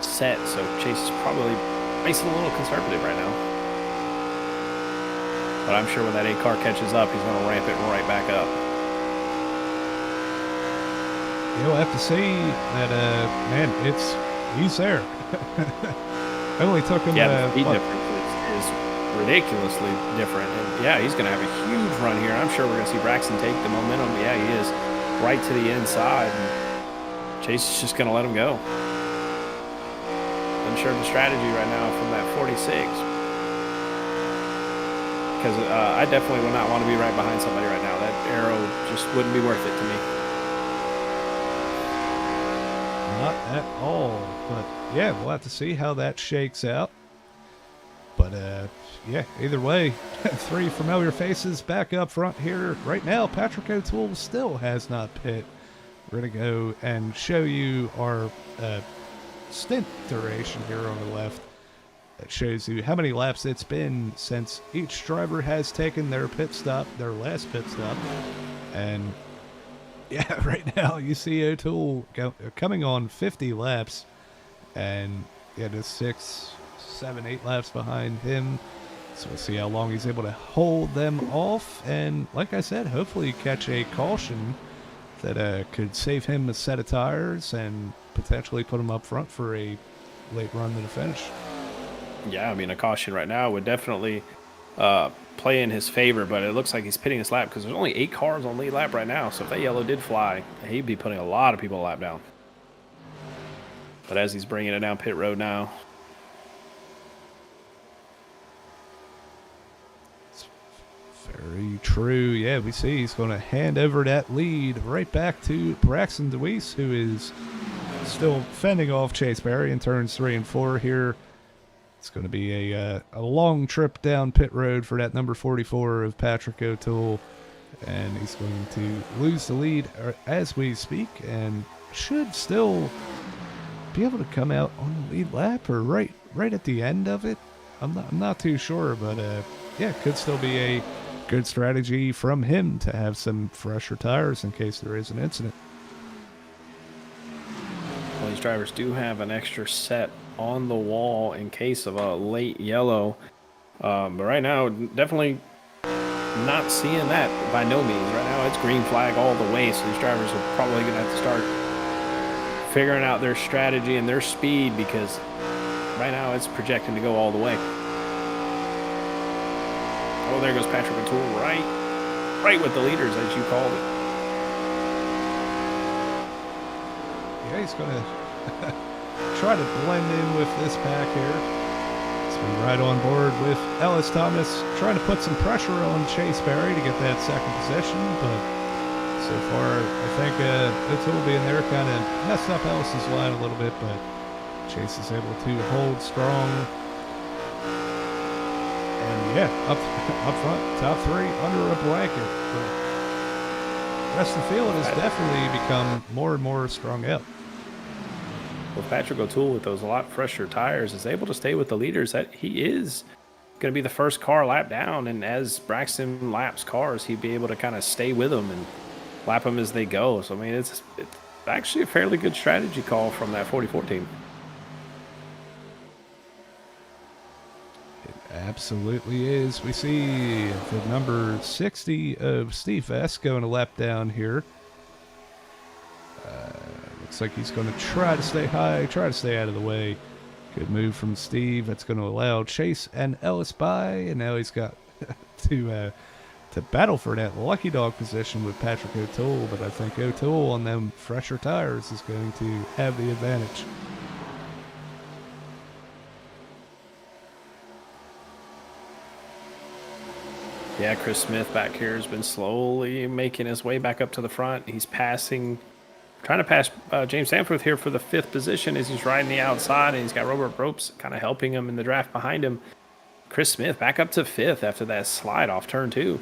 set. So Chase is probably racing a little conservative right now. But I'm sure when that 8 car catches up, he's going to ramp it right back up. You'll have to see that, man, he's there. It only took him, Yeah, the speed difference is ridiculously different. And yeah, he's going to have a huge run here. I'm sure we're going to see Braxton take the momentum. Yeah, he is right to the inside. And Chase is just going to let him go. Unsure of the strategy right now from that 46. Because I definitely would not want to be right behind somebody right now. That arrow just wouldn't be worth it to me. Not at all. But yeah, we'll have to see how that shakes out. But yeah, either way, 3 familiar faces back up front here. Right now, Patrick O'Toole still has not pit. We're going to go and show you our stint duration here on the left. That shows you how many laps it's been since each driver has taken their pit stop, their last pit stop. And yeah, right now you see O'Toole coming on 50 laps, and yeah, just 6, 7, 8 laps behind him. So we'll see how long he's able to hold them off, and like I said, hopefully catch a caution that could save him a set of tires and potentially put him up front for a late run to the finish. Yeah, I mean, a caution right now would definitely play in his favor, but it looks like he's pitting his lap because there's only 8 cars on lead lap right now. So if that yellow did fly, he'd be putting a lot of people a lap down. But as he's bringing it down pit road now. It's very true. Yeah, we see he's going to hand over that lead right back to Braxton DeWeese, who is still fending off Chase Berry in turns 3 and 4 here. It's going to be a long trip down pit road for that number 44 of Patrick O'Toole, and he's going to lose the lead as we speak, and should still be able to come out on the lead lap or right at the end of it. I'm not too sure, but yeah, could still be a good strategy from him to have some fresher tires in case there is an incident. Well, these drivers do have an extra set on the wall in case of a late yellow, but right now definitely not seeing that by no means. Right now it's green flag all the way, so these drivers are probably gonna have to start figuring out their strategy and their speed, because right now it's projecting to go all the way. Oh, there goes Patrick O'Toole, right with the leaders, as you called it. Yeah, he's gonna try to blend in with this pack here. So we right on board with Ellis Thomas, trying to put some pressure on Chase Berry to get that second position, but so far I think O'Toole being there kind of messed up Ellis's line a little bit, but Chase is able to hold strong. And yeah, up front, top 3 under a blanket. But the rest of the field has definitely become more and more strung out. Well, Patrick O'Toole, with those a lot fresher tires, is able to stay with the leaders. That he is going to be the first car lap down, and as Braxton laps cars, he'd be able to kind of stay with them and lap them as they go. So I mean, it's actually a fairly good strategy call from that 44 team. It absolutely is. We see the number 60 of Steve Vest going a lap down here. Looks like he's going to try to stay high, try to stay out of the way. Good move from Steve. That's going to allow Chase and Ellis by, and now he's got to battle for that lucky dog position with Patrick O'Toole, but I think O'Toole on them fresher tires is going to have the advantage. Yeah, Chris Smith back here has been slowly making his way back up to the front. He's trying to pass James Sanforth here for the 5th position as he's riding the outside, and he's got Robert Ropes kind of helping him in the draft behind him. Chris Smith back up to 5th after that slide off turn 2.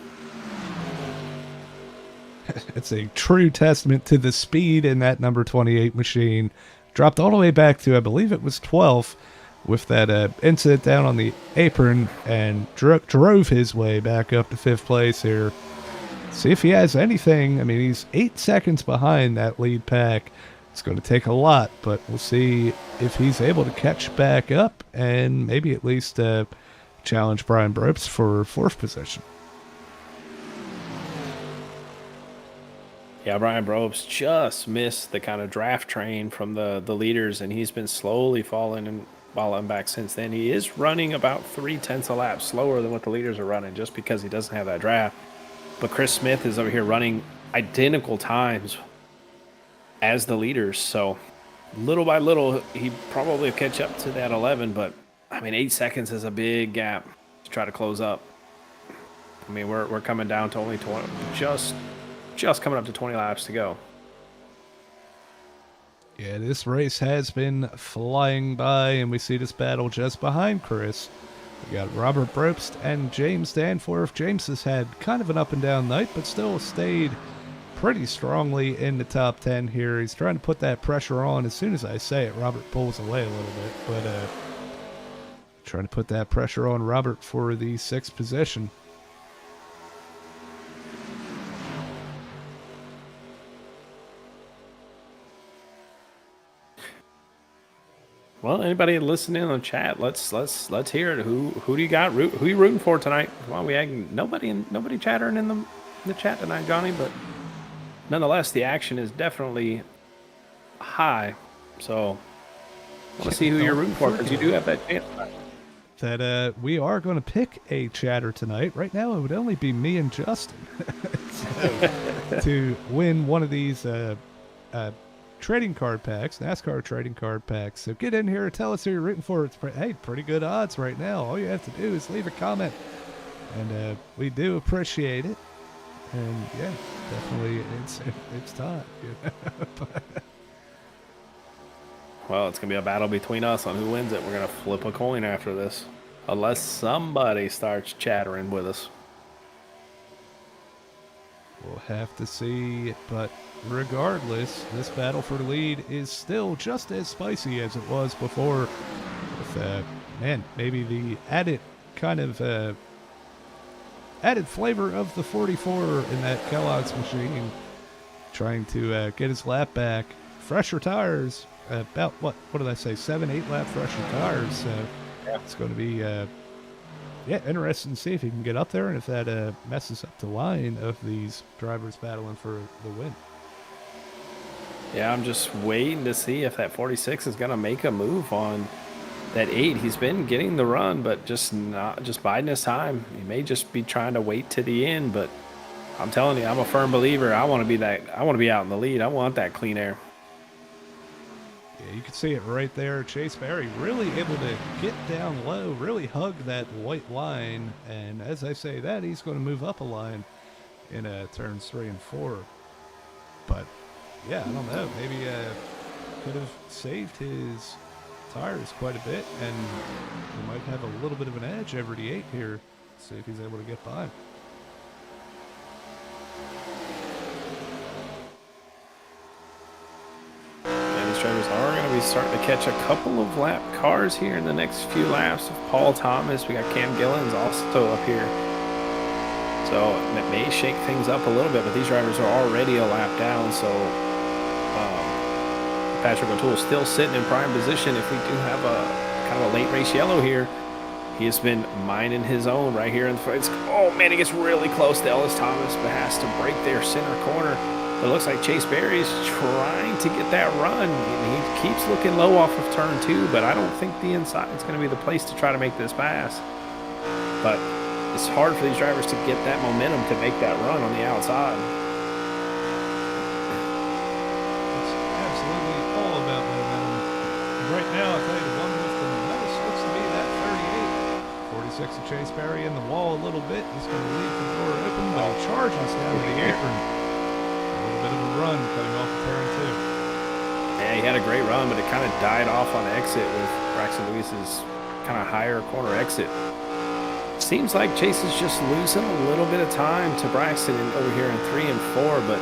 It's a true testament to the speed in that number 28 machine. Dropped all the way back to, I believe it was 12th, with that incident down on the apron, and drove his way back up to 5th place here. See if he has anything. I mean, he's 8 seconds behind that lead pack. It's going to take a lot, but we'll see if he's able to catch back up and maybe at least challenge Brian Brobst for 4th position. Yeah, Brian Brobst just missed the kind of draft train from the leaders, and he's been slowly falling back since then. He is running about 0.3 a lap slower than what the leaders are running just because he doesn't have that draft. But Chris Smith is over here running identical times as the leaders, so little by little, he probably will catch up to that 11, but I mean, 8 seconds is a big gap to try to close up. I mean, we're coming down to only 20, just coming up to 20 laps to go. Yeah, this race has been flying by, and we see this battle just behind Chris. We got Robert Brobst and James Danforth. James has had kind of an up and down night, but still stayed pretty strongly in the top 10 here. He's trying to put that pressure on. As soon as I say it, Robert pulls away a little bit, but trying to put that pressure on Robert for the 6th position. Well, anybody listening on chat, let's hear it. Who do you got? Who you rooting for tonight? Well, we had nobody chattering in the chat tonight, Johnny, but nonetheless, the action is definitely high. So I want to see who you're rooting for, because you do have that chance. That we are going to pick a chatter tonight. Right now, it would only be me and Justin to win one of these trading card packs, NASCAR trading card packs. So get in here and tell us who you're rooting for. It's pretty good odds right now. All you have to do is leave a comment, and we do appreciate it. And yeah, definitely, it's time. You know? Well, it's gonna be a battle between us on who wins it. We're gonna flip a coin after this, unless somebody starts chattering with us. We'll have to see, but regardless, this battle for the lead is still just as spicy as it was before. With maybe the added kind of added flavor of the 44 in that Kellogg's machine, trying to get his lap back. Fresher tires, about what did I say? 7-8 lap fresher tires. So yeah, it's going to be interesting to see if he can get up there, and if that messes up the line of these drivers battling for the win. Yeah, I'm just waiting to see if that 46 is going to make a move on that 8. He's been getting the run, but just biding his time. He may just be trying to wait to the end, but I'm telling you, I'm a firm believer. I want to be out in the lead. I want that clean air. Yeah, you can see it right there. Chase Berry really able to get down low, really hug that white line, and as I say that, he's going to move up a line in turns 3 and 4. But yeah, I don't know. Maybe could have saved his tires quite a bit, and he might have a little bit of an edge over the 8 here. See if he's able to get by. And these drivers are going to be starting to catch a couple of lap cars here in the next few laps. Paul Thomas, we got Cam Gillen's also up here. So it may shake things up a little bit, but these drivers are already a lap down, so Patrick O'Toole still sitting in prime position. If we do have a kind of a late race yellow here, he has been minding his own right here in the front. Oh man, he gets really close to Ellis Thomas, but has to break their center corner. It looks like Chase Berry is trying to get that run, and he keeps looking low off of turn 2, but I don't think the inside is going to be the place to try to make this pass. But it's hard for these drivers to get that momentum to make that run on the outside. Right now, I'll tell you, the one with the most looks to be that 38. 46 of Chase Berry in the wall a little bit. He's going to leave the door open, but he charges down to the apron. A little bit of a run coming off of turn 2. Yeah, he had a great run, but it kind of died off on exit with Braxton Lewis's kind of higher corner exit. Seems like Chase is just losing a little bit of time to Braxton over here in 3 and 4, but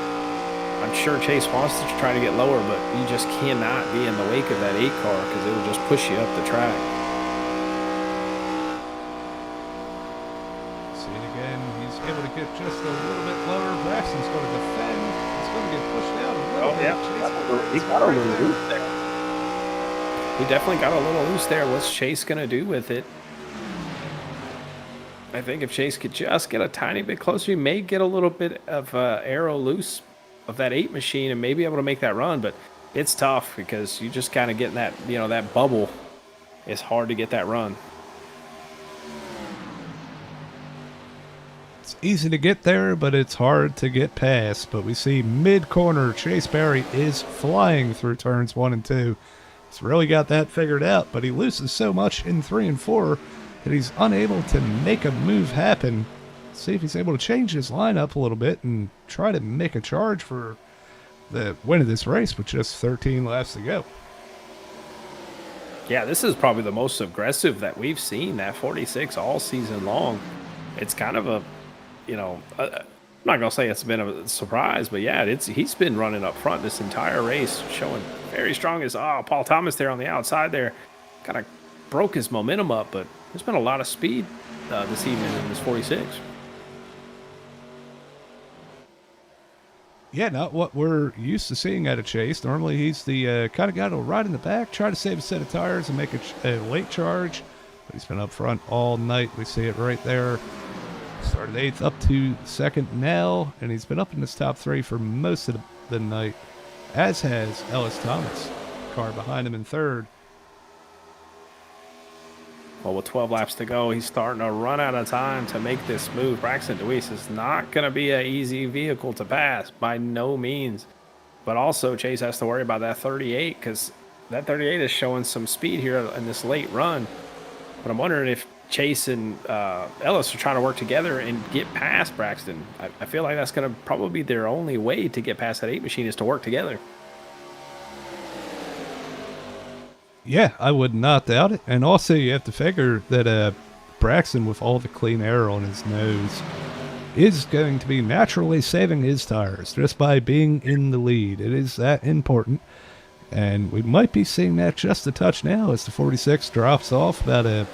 I'm sure Chase wants to try to get lower, but you just cannot be in the wake of that 8 car because it will just push you up the track. See it again. He's able to to get just a little bit lower. Braxton's going to defend. He's going to get pushed out a little bit. He got a little loose there. He definitely got a little loose there. What's Chase going to do with it? I think if Chase could just get a tiny bit closer, he may get a little bit of arrow loose of that 8 machine and may be able to make that run. But it's tough because you just kind of get in that, that bubble. It's hard to get that run. It's easy to get there, but it's hard to get past. But we see mid-corner, Chase Berry is flying through turns 1 and 2. He's really got that figured out, but he loses so much in 3 and 4 that he's unable to make a move happen. See if he's able to change his lineup a little bit and try to make a charge for the win of this race with just 13 laps to go. Yeah, this is probably the most aggressive that we've seen, that 46 all season long. It's kind of a, I'm not going to say it's been a surprise, but yeah, he's been running up front this entire race, showing very strong as, Paul Thomas there on the outside there kind of broke his momentum up, but there's been a lot of speed this evening in this 46. Yeah, not what we're used to seeing out of Chase. Normally he's the kind of guy that'll ride in the back, try to save a set of tires and make a late charge. But he's been up front all night. We see it right there. Started 8th up to 2nd now, and he's been up in this top 3 for most of the night, as has Ellis Thomas. Car behind him in 3rd. Well, with 12 laps to go, he's starting to run out of time to make this move. Braxton DeWeese is not going to be an easy vehicle to pass, by no means. But also, Chase has to worry about that 38, because that 38 is showing some speed here in this late run. But I'm wondering if Chase and Ellis are trying to work together and get past Braxton. I feel like that's going to probably be their only way to get past that 8 machine is to work together. Yeah, I would not doubt it. And also, you have to figure that Braxton, with all the clean air on his nose, is going to be naturally saving his tires just by being in the lead. It is that important. And we might be seeing that just a touch now as the 46 drops off about an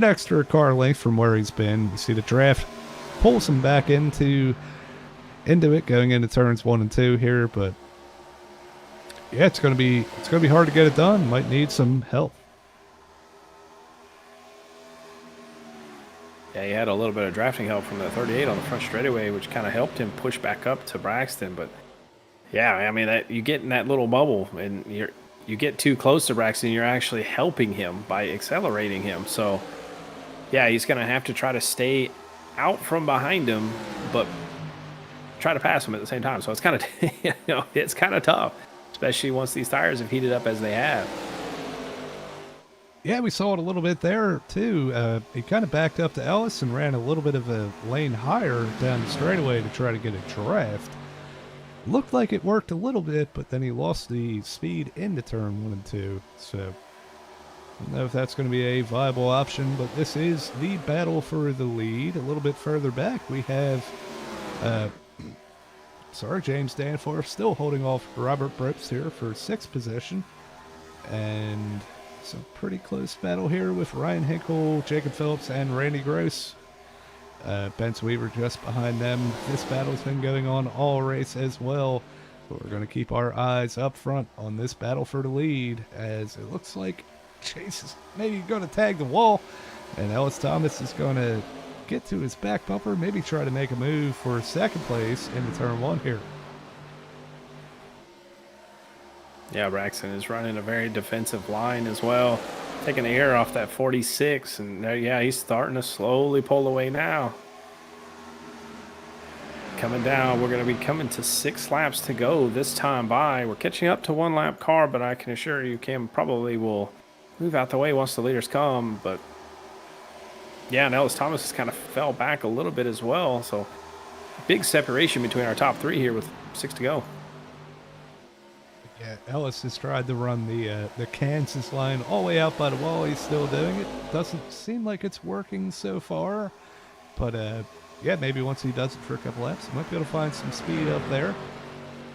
extra car length from where he's been. You see the draft pulls him back into it going into turns 1 and 2 here, but yeah, it's gonna be hard to get it done. Might need some help. Yeah, he had a little bit of drafting help from the 38 on the front straightaway, which kind of helped him push back up to Braxton. But yeah, I mean, you get in that little bubble and you get too close to Braxton, you're actually helping him by accelerating him. So yeah, he's gonna have to try to stay out from behind him, but try to pass him at the same time. So it's kind of it's kind of tough, especially once these tires have heated up as they have. Yeah, we saw it a little bit there, too. He kind of backed up to Ellis and ran a little bit of a lane higher down the straightaway to try to get a draft. Looked like it worked a little bit, but then he lost the speed into turn 1 and 2. So, I don't know if that's going to be a viable option, but this is the battle for the lead. A little bit further back, we have James Danforth still holding off Robert Brooks here for 6th position. And some pretty close battle here with Ryan Hinkle, Jacob Phillips, and Randy Gross. Bence Weaver just behind them. This battle's been going on all race as well. But we're going to keep our eyes up front on this battle for the lead, as it looks like Chase is maybe going to tag the wall, and Ellis Thomas is going to get to his back bumper, maybe try to make a move for 2nd place into turn 1 here. Yeah, Braxton is running a very defensive line as well, taking the air off that 46, and yeah, he's starting to slowly pull away now. Coming down, we're going to be coming to 6 laps to go this time by. We're catching up to 1 lap car, but I can assure you Cam probably will move out the way once the leaders come. But yeah, and Ellis Thomas has kind of fell back a little bit as well, so big separation between our top 3 here with 6 to go. Yeah, Ellis has tried to run the Kansas line all the way out by the wall. He's still doing it. Doesn't seem like it's working so far. But, yeah, maybe once he does it for a couple laps, he might be able to find some speed up there.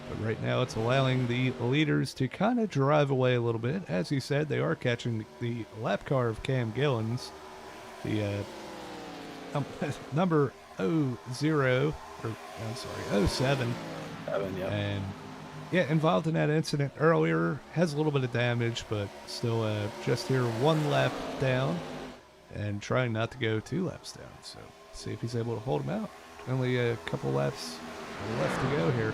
But right now it's allowing the leaders to kind of drive away a little bit. As you said, they are catching the lap car of Cam Gillens. The number 00, or I'm sorry, 07. 7, yeah. And yeah, involved in that incident earlier, has a little bit of damage, but still just here 1 lap down and trying not to go 2 laps down. So see if he's able to hold him out. Only a couple laps left to go here.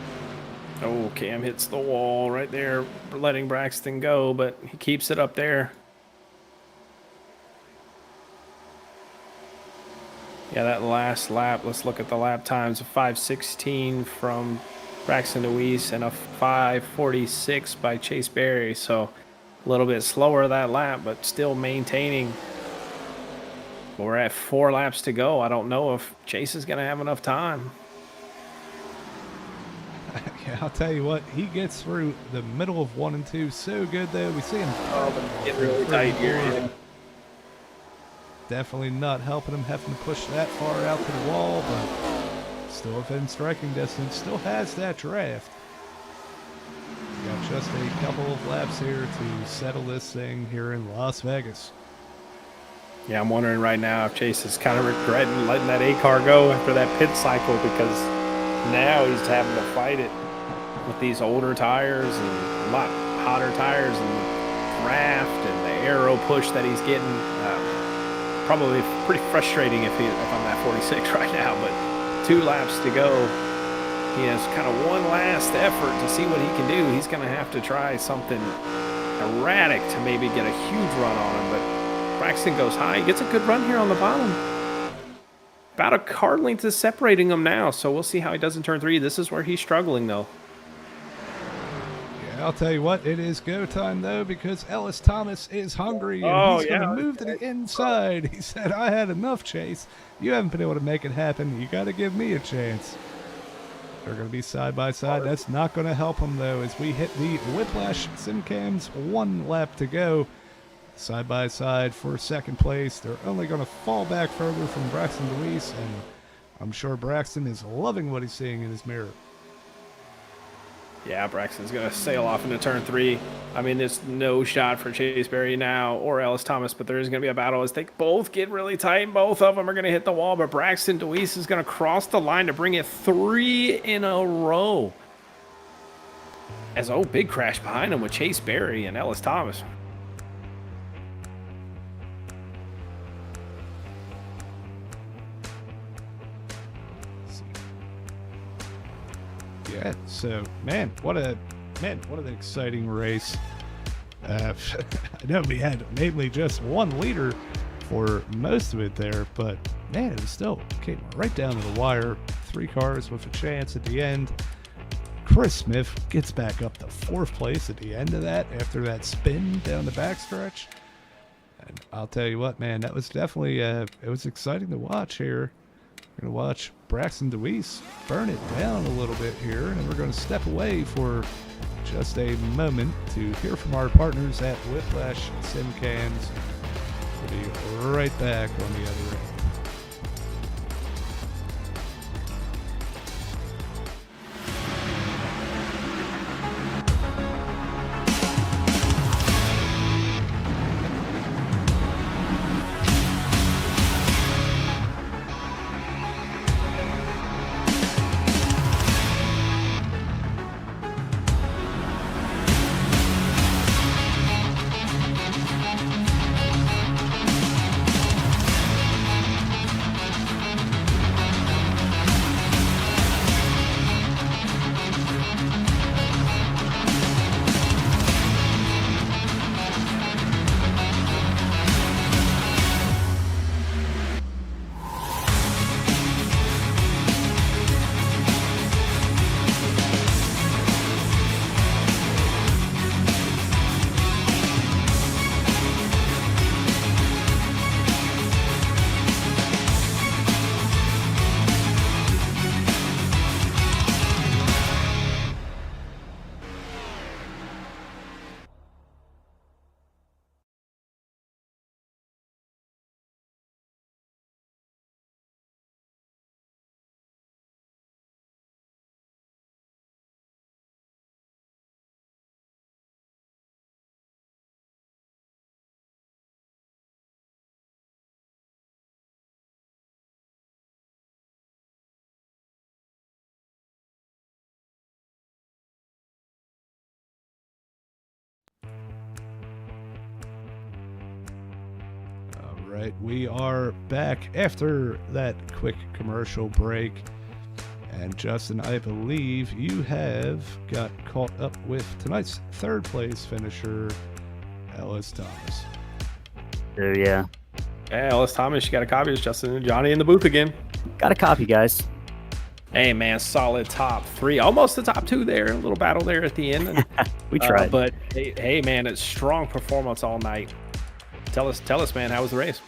Oh, Cam hits the wall right there, letting Braxton go, but he keeps it up there. Yeah, that last lap, let's look at the lap times. A 5:16 from Braxton Deweese and a 5:46 by Chase Berry. So a little bit slower that lap, but still maintaining. We're at 4 laps to go. I don't know if Chase is going to have enough time. Yeah, I'll tell you what, he gets through the middle of 1 and 2 so good, though. We see him Get really tight here. Yeah. definitely not helping him having to push that far out to the wall, but still within striking distance, still has that draft. Got just a couple of laps here to settle this thing here in Las Vegas. Yeah, I'm wondering right now if Chase is kind of regretting letting that A-car go after that pit cycle, because now he's having to fight it with these older tires and a lot hotter tires and draft and the aero push that he's getting. Probably pretty frustrating if I'm at 46 right now, but 2 laps to go. He has kind of one last effort to see what he can do. He's going to have to try something erratic to maybe get a huge run on him, but Braxton goes high. He gets a good run here on the bottom. About a car length is separating him now, so we'll see how he does in turn 3. This is where he's struggling, though. Yeah, I'll tell you what, it is go time, though, because Ellis Thomas is hungry, and Oh, he's going yeah. to move to the inside. He said, I had enough, Chase. You haven't been able to make it happen. You got to give me a chance. They're going to be side by side. That's not going to help him, though, as we hit the Whiplash Simcams. 1 lap to go. Side by side for second place. They're only going to fall back further from Braxton Deweese, and I'm sure Braxton is loving what he's seeing in his mirror. Yeah, Braxton's going to sail off into turn 3. I mean, there's no shot for Chase Berry now or Ellis Thomas, but there is going to be a battle as they both get really tight. Both of them are going to hit the wall, but Braxton Deweese is going to cross the line to bring it 3 in a row. As, big crash behind him with Chase Berry and Ellis Thomas. Yeah, so man, what an exciting race. I know we had mainly just 1 leader for most of it there, but man, it still came right down to the wire. 3 cars with a chance at the end. Chris Smith gets back up to 4th place at the end of that after that spin down the backstretch. And I'll tell you what, man, that was definitely it was exciting to watch here. We're going to watch Braxton Deweese burn it down a little bit here, and then we're going to step away for just a moment to hear from our partners at Whiplash Simcams. We'll be right back on the other end. right, we are back after that quick commercial break. And Justin, I believe you have got caught up with tonight's third place finisher, Ellis Thomas. So, yeah. Hey, Ellis Thomas, you got a copy. It's Justin and Johnny in the booth again. Got a copy, guys. Hey, man, solid top 3. Almost the top 2 there. A little battle there at the end. We tried. But, hey, man, it's strong performance all night. Tell us, man, how was the race?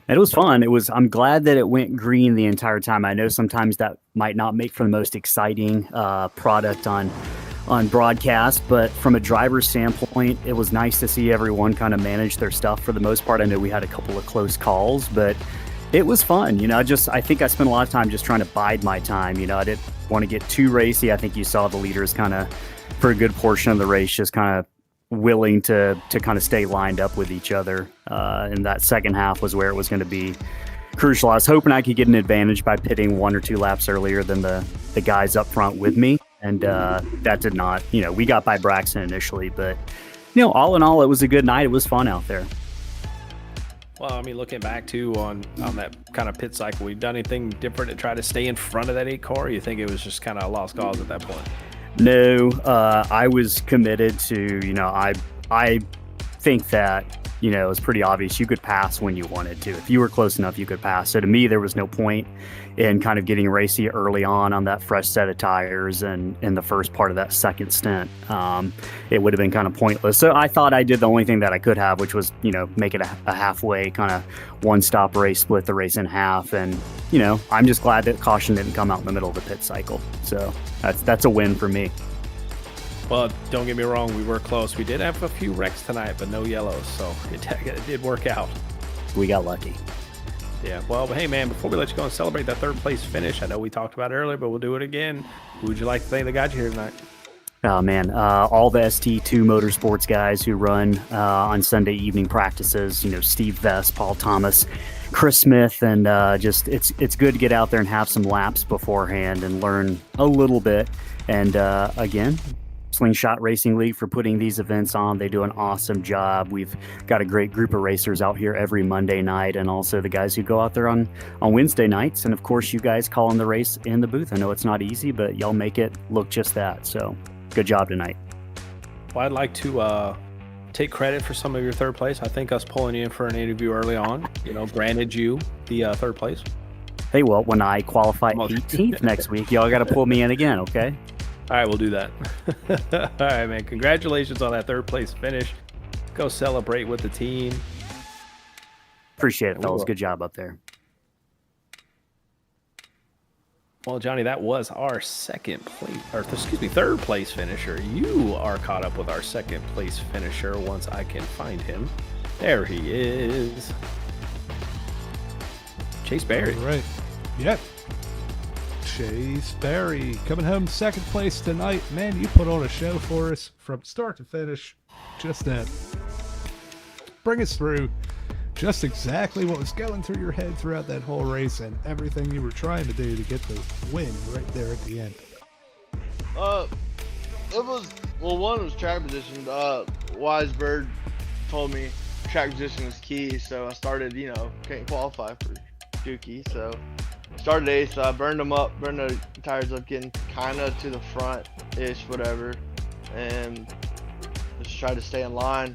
It was fun. I'm glad that it went green the entire time. I know sometimes that might not make for the most exciting product on broadcast, but from a driver's standpoint, it was nice to see everyone kind of manage their stuff for the most part. I know we had a couple of close calls, but it was fun. I think I spent a lot of time just trying to bide my time. I didn't want to get too racy. I think you saw the leaders kind of, for a good portion of the race, just kind of willing to kind of stay lined up with each other. And that second half was where it was going to be crucial. I was hoping I could get an advantage by pitting 1 or 2 laps earlier than the guys up front with me. And that did not, we got by Braxton initially, but, all in all, it was a good night. It was fun out there. Well, I mean, looking back too on that kind of pit cycle, we've done anything different to try to stay in front of that 8 car? Or you think it was just kind of a lost cause at that point? No, I was committed to, I think that, it was pretty obvious you could pass when you wanted to. If you were close enough, you could pass. So to me, there was no point in kind of getting racy early on that fresh set of tires and in the first part of that second stint. It would have been kind of pointless. So I thought I did the only thing that I could have, which was, make it a halfway kind of one-stop race, split the race in half. And, I'm just glad that caution didn't come out in the middle of the pit cycle. So that's a win for me. Well, don't get me wrong, we were close. We did have a few wrecks tonight, but no yellows, so it did work out. We got lucky. Yeah, well, hey, man, before we let you go and celebrate that third place finish, I know we talked about it earlier, but we'll do it again. Who would you like to thank that got you here tonight? Oh, man, all the ST2 Motorsports guys who run on Sunday evening practices, Steve Vest, Paul Thomas, Chris Smith, and just it's good to get out there and have some laps beforehand and learn a little bit. And again, Slingshot Racing League for putting these events on. They do an awesome job. We've got a great group of racers out here every Monday night, and also the guys who go out there on Wednesday nights. And of course, you guys calling the race in the booth. I know it's not easy, but y'all make it look just that. So good job tonight. Well, I'd like to take credit for some of your third place. I think us pulling you in for an interview early on, granted you the third place. Hey, well, when I qualify 18th next week, y'all got to pull me in again, okay? All right, we'll do that. All right, man. Congratulations on that third place finish. Go celebrate with the team. Appreciate it, fellas. Good job up there. Well, Johnny, that was our third place finisher. You are caught up with our second place finisher once I can find him. There he is. Chase Berry. All right. Yep. Chase Berry coming home second place tonight. Man, you put on a show for us from start to finish. Just that. Bring us through just exactly what was going through your head throughout that whole race and everything you were trying to do to get the win right there at the end. One was track position. Wise Bird told me track position was key, so I started, couldn't qualify for Dookie, so started 8th. So I burned the tires up, getting kind of to the front-ish, whatever, and just tried to stay in line.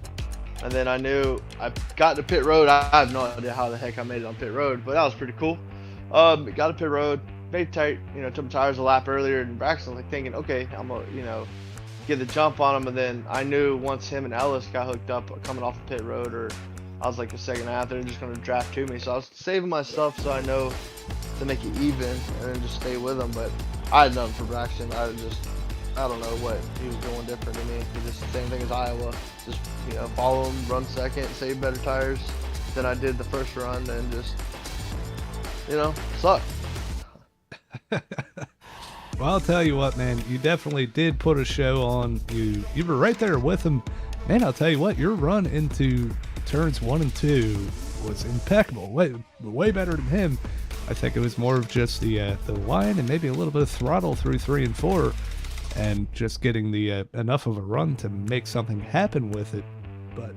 And then I knew I got to pit road. I have no idea how the heck I made it on pit road, but that was pretty cool. Got to pit road, made tight, took my tires a lap earlier, and Braxton was like thinking, okay, I'm gonna, get the jump on him. And then I knew once him and Ellis got hooked up coming off the pit road, or I was like a second after, they're just gonna draft to me. So I was saving myself so I know to make it even and then just stay with him. But I had nothing for Braxton. I don't know what he was doing different to me. It's just the same thing as Iowa. Just, follow him, run second, save better tires than I did the first run, and just, suck. Well, I'll tell you what, man, you definitely did put a show on. You were right there with him. Man, I'll tell you what, your run into turns 1 and 2 was impeccable. Way better than him. I think it was more of just the line and maybe a little bit of throttle through 3 and 4. And just getting the enough of a run to make something happen with it. But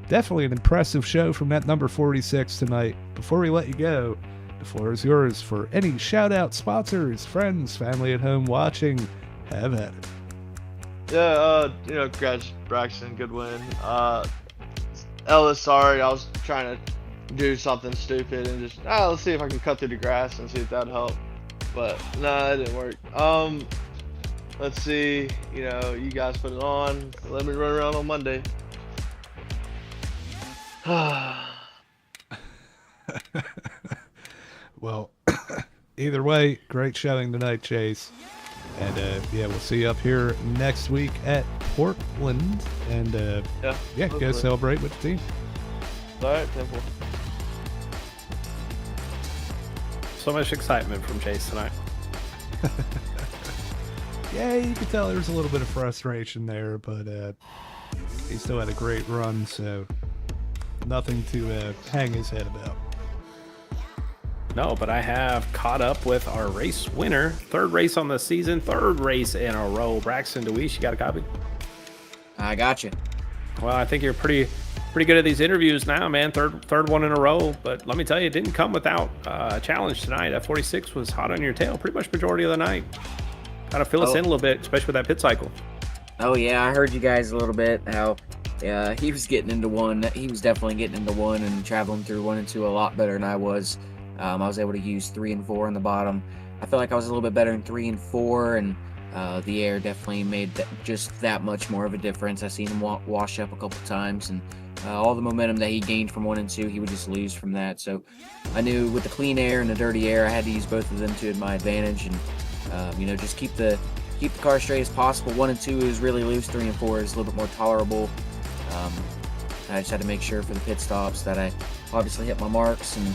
definitely an impressive show from that number 46 tonight. Before we let you go, the floor is yours for any shout-out sponsors, friends, family at home watching. Have at it. Yeah, congrats, Braxton, good win. Ellis, sorry, I was trying to do something stupid and just, let's see if I can cut through the grass and see if that'd help. But, no, it didn't work. Let's see, you guys put it on. Let me run around on Monday. Well, either way, great showing tonight, Chase. And we'll see you up here next week at Portland. And go hopefully. celebrate with the team. All right, simple. So much excitement from Chase tonight. Yeah, you could tell there's a little bit of frustration there, but he still had a great run, so nothing to hang his head about. No, but I have caught up with our race winner. Third race on the season, third race in a row. Braxton DeWeese, you got a copy? I got you. Well, I think you're pretty good at these interviews now, man. Third one in a row. But let me tell you, it didn't come without a challenge tonight. That 46 was hot on your tail pretty much majority of the night. Got to fill us in a little bit, especially with that pit cycle. Oh yeah, I heard you guys a little bit. How he was getting into one. He was definitely getting into one and traveling through 1 and 2 a lot better than I was. I was able to use 3 and 4 on the bottom. I feel like I was a little bit better in 3 and 4, and the air definitely made just that much more of a difference. I seen him wash up a couple times, and all the momentum that he gained from 1 and 2, he would just lose from that. So I knew with the clean air and the dirty air, I had to use both of them to my advantage, and just keep the car straight as possible. 1 and 2 is really loose. 3 and 4 is a little bit more tolerable. I just had to make sure for the pit stops that I obviously hit my marks and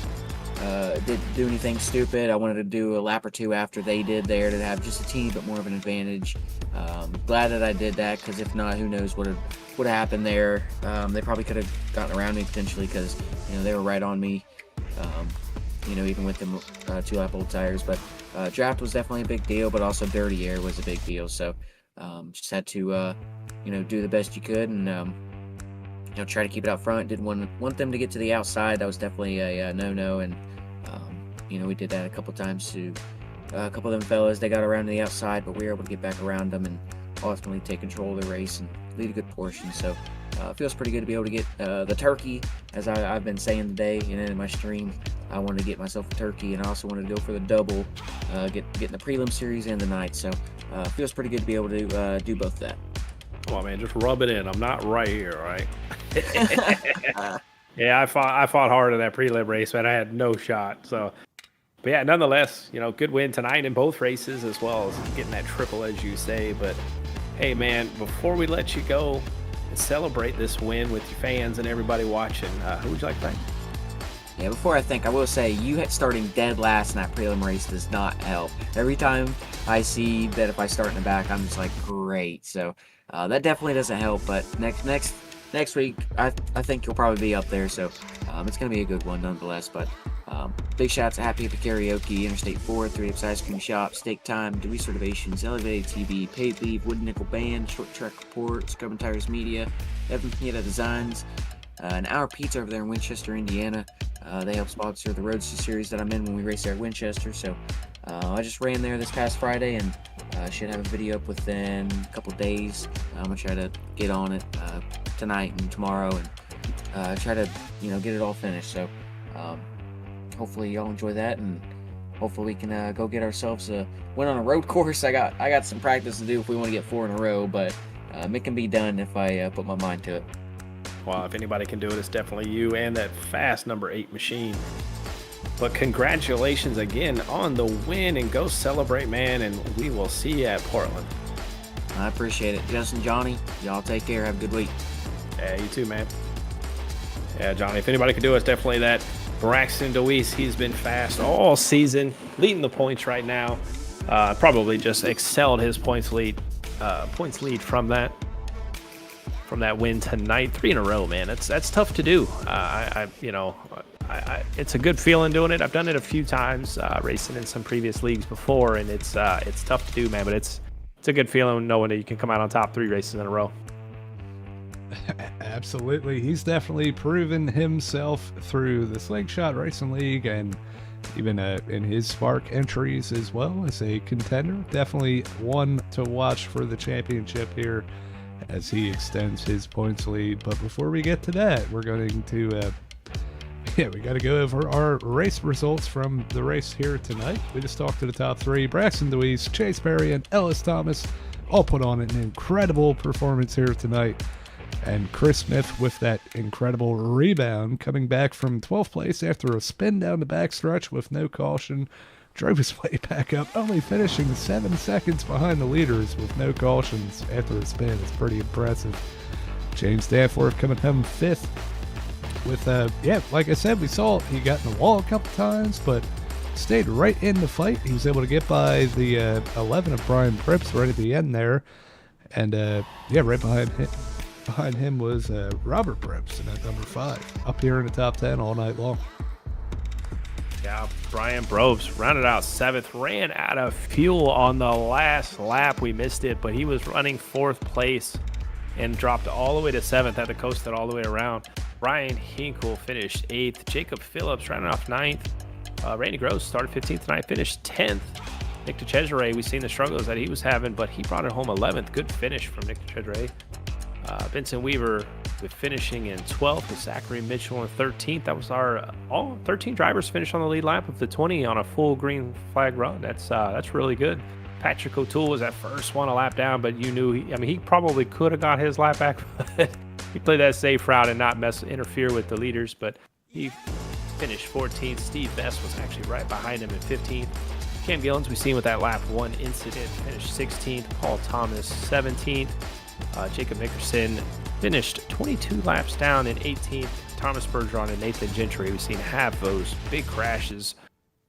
didn't do anything stupid. I wanted to do a lap or 2 after they did there to have just a teeny bit more of an advantage. Glad that I did that, because if not, who knows what would have happened there. They probably could have gotten around me potentially, because they were right on me. Even with them 2-lap-old tires. But draft was definitely a big deal, but also dirty air was a big deal. So just had to do the best you could, and try to keep it out front. Didn't want them to get to the outside. That was definitely a no-no, and we did that a couple times to a couple of them fellas. They got around to the outside, but we were able to get back around them and ultimately take control of the race and lead a good portion. So it feels pretty good to be able to get the turkey, as I've been saying today in my stream. I wanted to get myself a turkey, and I also wanted to go for the double, getting the prelim series and the night. So it feels pretty good to be able to do both of that. Come on, man, just rub it in. I'm not right here, right? Yeah, I fought hard in that prelim race, man. I had no shot. So, but yeah, nonetheless, good win tonight in both races, as well as getting that triple, as you say. But hey, man, before we let you go and celebrate this win with your fans and everybody watching, who would you like to thank? Yeah, before I think, I will say you starting dead last in that prelim race does not help. Every time I see that if I start in the back, I'm just like, great. So that definitely doesn't help. But next week, I think you'll probably be up there. So it's going to be a good one nonetheless. But big shouts to Happy Hippie Karaoke, Interstate 4, 3 Ups Ice Cream Shop, Steak Time, Dewey's Reservations, Elevated TV, Paid Leave, Wooden Nickel Band, Short Track Report, Scrubbing Tires Media, Evan Pineda Designs, and Our Pizza over there in Winchester, Indiana. They help sponsor the Roadster Series that I'm in when we race there at Winchester. So I just ran there this past Friday, and should have a video up within a couple days. I'm going to try to get on it tonight and tomorrow, and try to get it all finished. So hopefully y'all enjoy that, and hopefully we can go get ourselves a win on a road course. I got some practice to do if we want to get 4 in a row, but it can be done if I put my mind to it. Well, if anybody can do it, it's definitely you and that fast number 8 machine. But congratulations again on the win, and go celebrate, man, and we will see you at Portland. I appreciate it. Justin, Johnny, y'all take care. Have a good week. Yeah, you too, man. Yeah, Johnny, if anybody can do it, it's definitely that Braxton DeWeese. He's been fast all season, leading the points right now. Probably just excelled his points lead from that win tonight. 3 in a row, man. That's tough to do. It's a good feeling doing it. I've done it a few times, racing in some previous leagues before, and it's tough to do, man. But it's a good feeling knowing that you can come out on top 3 races in a row. Absolutely. He's definitely proven himself through the Slingshot Racing League and even in his Spark entries as well as a contender. Definitely one to watch for the championship here as he extends his points lead. But before we get to that, we're going to, we got to go over our race results from the race here tonight. We just talked to the top three. Braxton Deweese, Chase Berry, and Ellis Thomas all put on an incredible performance here tonight. And Chris Smith with that incredible rebound, coming back from 12th place after a spin down the backstretch with no caution, drove his way back up, only finishing 7 seconds behind the leaders with no cautions after a spin. It's pretty impressive. James Danforth coming home 5th with, like I said, we saw he got in the wall a couple times, but stayed right in the fight. He was able to get by the 11 of Brian Pripps right at the end there. And, right behind him was Robert Pripps in at number 5, up here in the top 10 all night long. Yeah, Brian Brobes rounded out 7th, ran out of fuel on the last lap. We missed it, but he was running 4th place and dropped all the way to 7th, had to coast it all the way around. Ryan Hinkle finished 8th. Jacob Phillips rounded off 9th. Randy Gross started 15th tonight, finished 10th. Nick DeCesare, we've seen the struggles that he was having, but he brought it home 11th. Good finish from Nick DeCesare. Vincent Weaver with finishing in 12th with Zachary Mitchell in 13th. That was our all 13 drivers finished on the lead lap of the 20 on a full green flag run. That's really good. Patrick O'Toole was that first one a lap down, but you knew he probably could have got his lap back. He played that safe route and not interfere with the leaders, but he finished 14th. Steve Best was actually right behind him in 15th. Cam Gillens, we've seen with that lap 1 incident, finished 16th. Paul Thomas 17th. Jacob Nickerson finished 22 laps down in 18th. Thomas Bergeron and Nathan Gentry, we've seen have those big crashes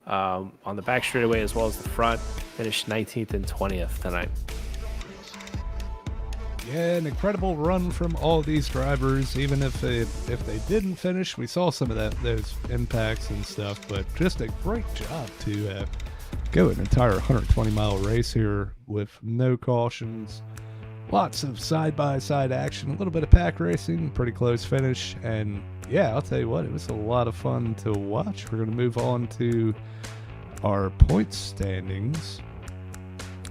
on the back straightaway as well as the front. Finished 19th and 20th tonight. Yeah, an incredible run from all these drivers. Even if they didn't finish, we saw some of those impacts and stuff. But just a great job to go an entire 120-mile race here with no cautions. Lots of side-by-side action, a little bit of pack racing, pretty close finish, and yeah, I'll tell you what, it was a lot of fun to watch. We're going to move on to our points standings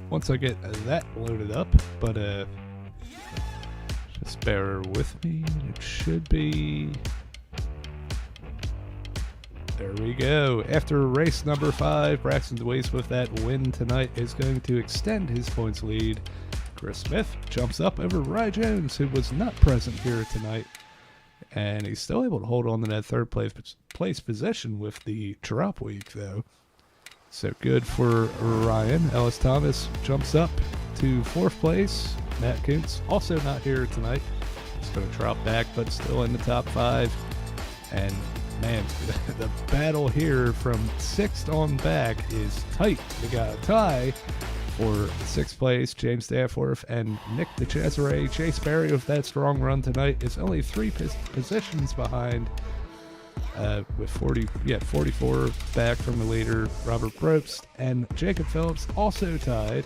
once I get that loaded up, but just bear with me. It should be... There we go. After race number 5, Braxton Deweese with that win tonight is going to extend his points lead. Chris Smith jumps up over Rye Jones, who was not present here tonight, and he's still able to hold on to that third place position with the drop week, though. So good for Ryan. Ellis Thomas jumps up to 4th place. Matt Kuntz also not here tonight. He's going to drop back, but still in the top 5. And man, the battle here from 6th on back is tight. We got a tie for 6th place. James Danforth and Nick DeCesare. Chase Berry with that strong run tonight is only 3 positions behind with 44 back from the leader, Robert Probst, and Jacob Phillips also tied.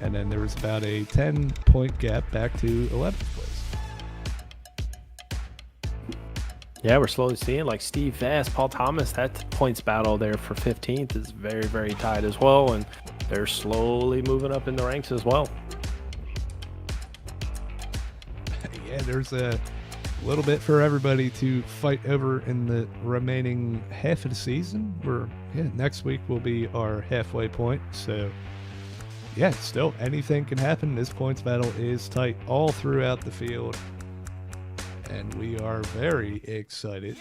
And then there was about a 10-point gap back to 11th place. Yeah, we're slowly seeing like Steve Vast, Paul Thomas, that points battle there for 15th is very, very tight as well, and they're slowly moving up in the ranks as well. Yeah, there's a little bit for everybody to fight over in the remaining half of the season. Next week will be our halfway point, so yeah, still anything can happen. This points battle is tight all throughout the field, and we are very excited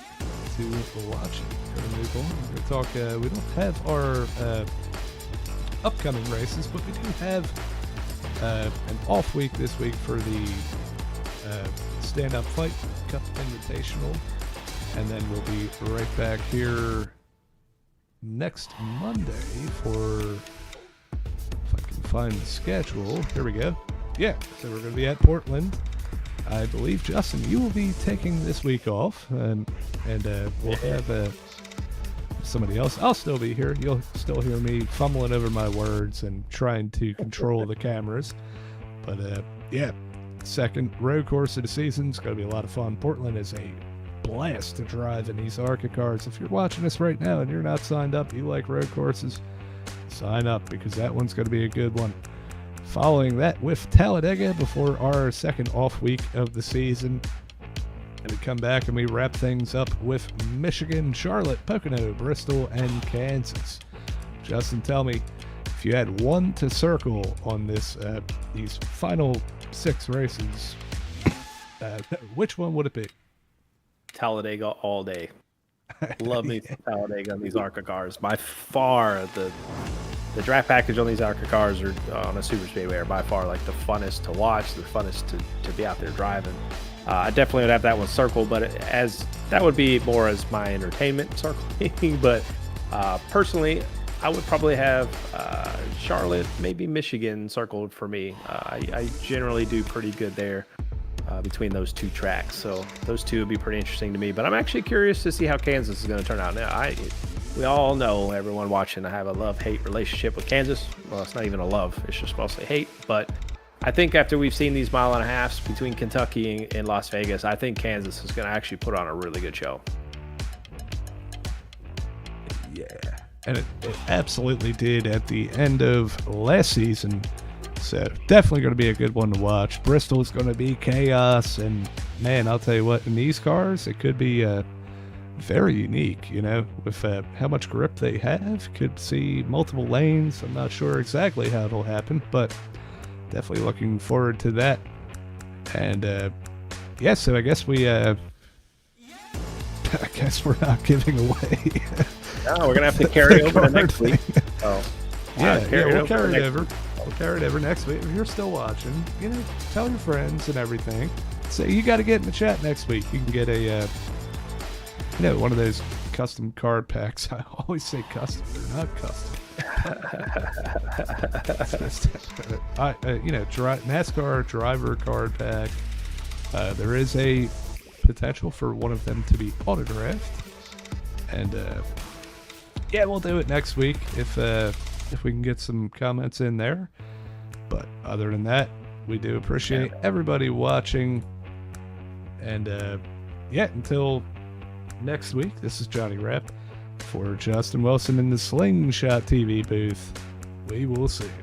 to watch it. We're going to move on. We're going to talk, we don't have our upcoming races, but we do have an off week this week for the Stand-Up Fight Cup Invitational, and then we'll be right back here next Monday for, if I can find the schedule, here we go. Yeah, so we're going to be at Portland. I believe, Justin, you will be taking this week off, and we'll have somebody else. I'll still be here. You'll still hear me fumbling over my words and trying to control the cameras. But, yeah, second road course of the season. It's going to be a lot of fun. Portland is a blast to drive in these ARCA cars. If you're watching this right now and you're not signed up, you like road courses, sign up, because that one's going to be a good one. Following that with Talladega before our second off week of the season. And we come back and we wrap things up with Michigan, Charlotte, Pocono, Bristol, and Kansas. Justin, tell me, if you had one to circle on this these final 6 races, which one would it be? Talladega all day. Love me some Talladega on these ARCA cars. By far, the draft package on these ARCA cars are on a super speedway are by far like the funnest to watch, the funnest to be out there driving. I definitely would have that one circled, but as that would be more as my entertainment circling. But personally, I would probably have Charlotte, maybe Michigan circled for me. I generally do pretty good there between those 2 tracks, so those 2 would be pretty interesting to me. But I'm actually curious to see how Kansas is going to turn out. Now, we all know, everyone watching, I have a love-hate relationship with Kansas. Well, it's not even a love, it's just mostly hate. But I think after we've seen these mile and a halves between Kentucky and Las Vegas, I think Kansas is going to actually put on a really good show. Yeah, and it absolutely did at the end of last season. So definitely going to be a good one to watch. Bristol is going to be chaos, and man, I'll tell you what, in these cars, it could be very unique, you know, with how much grip they have. Could see multiple lanes. I'm not sure exactly how it'll happen, but definitely looking forward to that. And yeah, so I guess I guess we're not giving away. No, we're gonna have to carry over to next week. Oh, yeah, we'll carry it over. We'll carry it over next week. If you're still watching, you know, tell your friends and everything. Say you got to get in the chat next week. You can get a, one of those custom card packs. I always say custom, they're not custom. NASCAR driver card pack. There is a potential for one of them to be autographed, and yeah, we'll do it next week if we can get some comments in there. But other than that, we do appreciate everybody watching, and yeah, until next week, this is Johnny Rapp for Justin Wilson in the Slingshot TV booth. We will see you.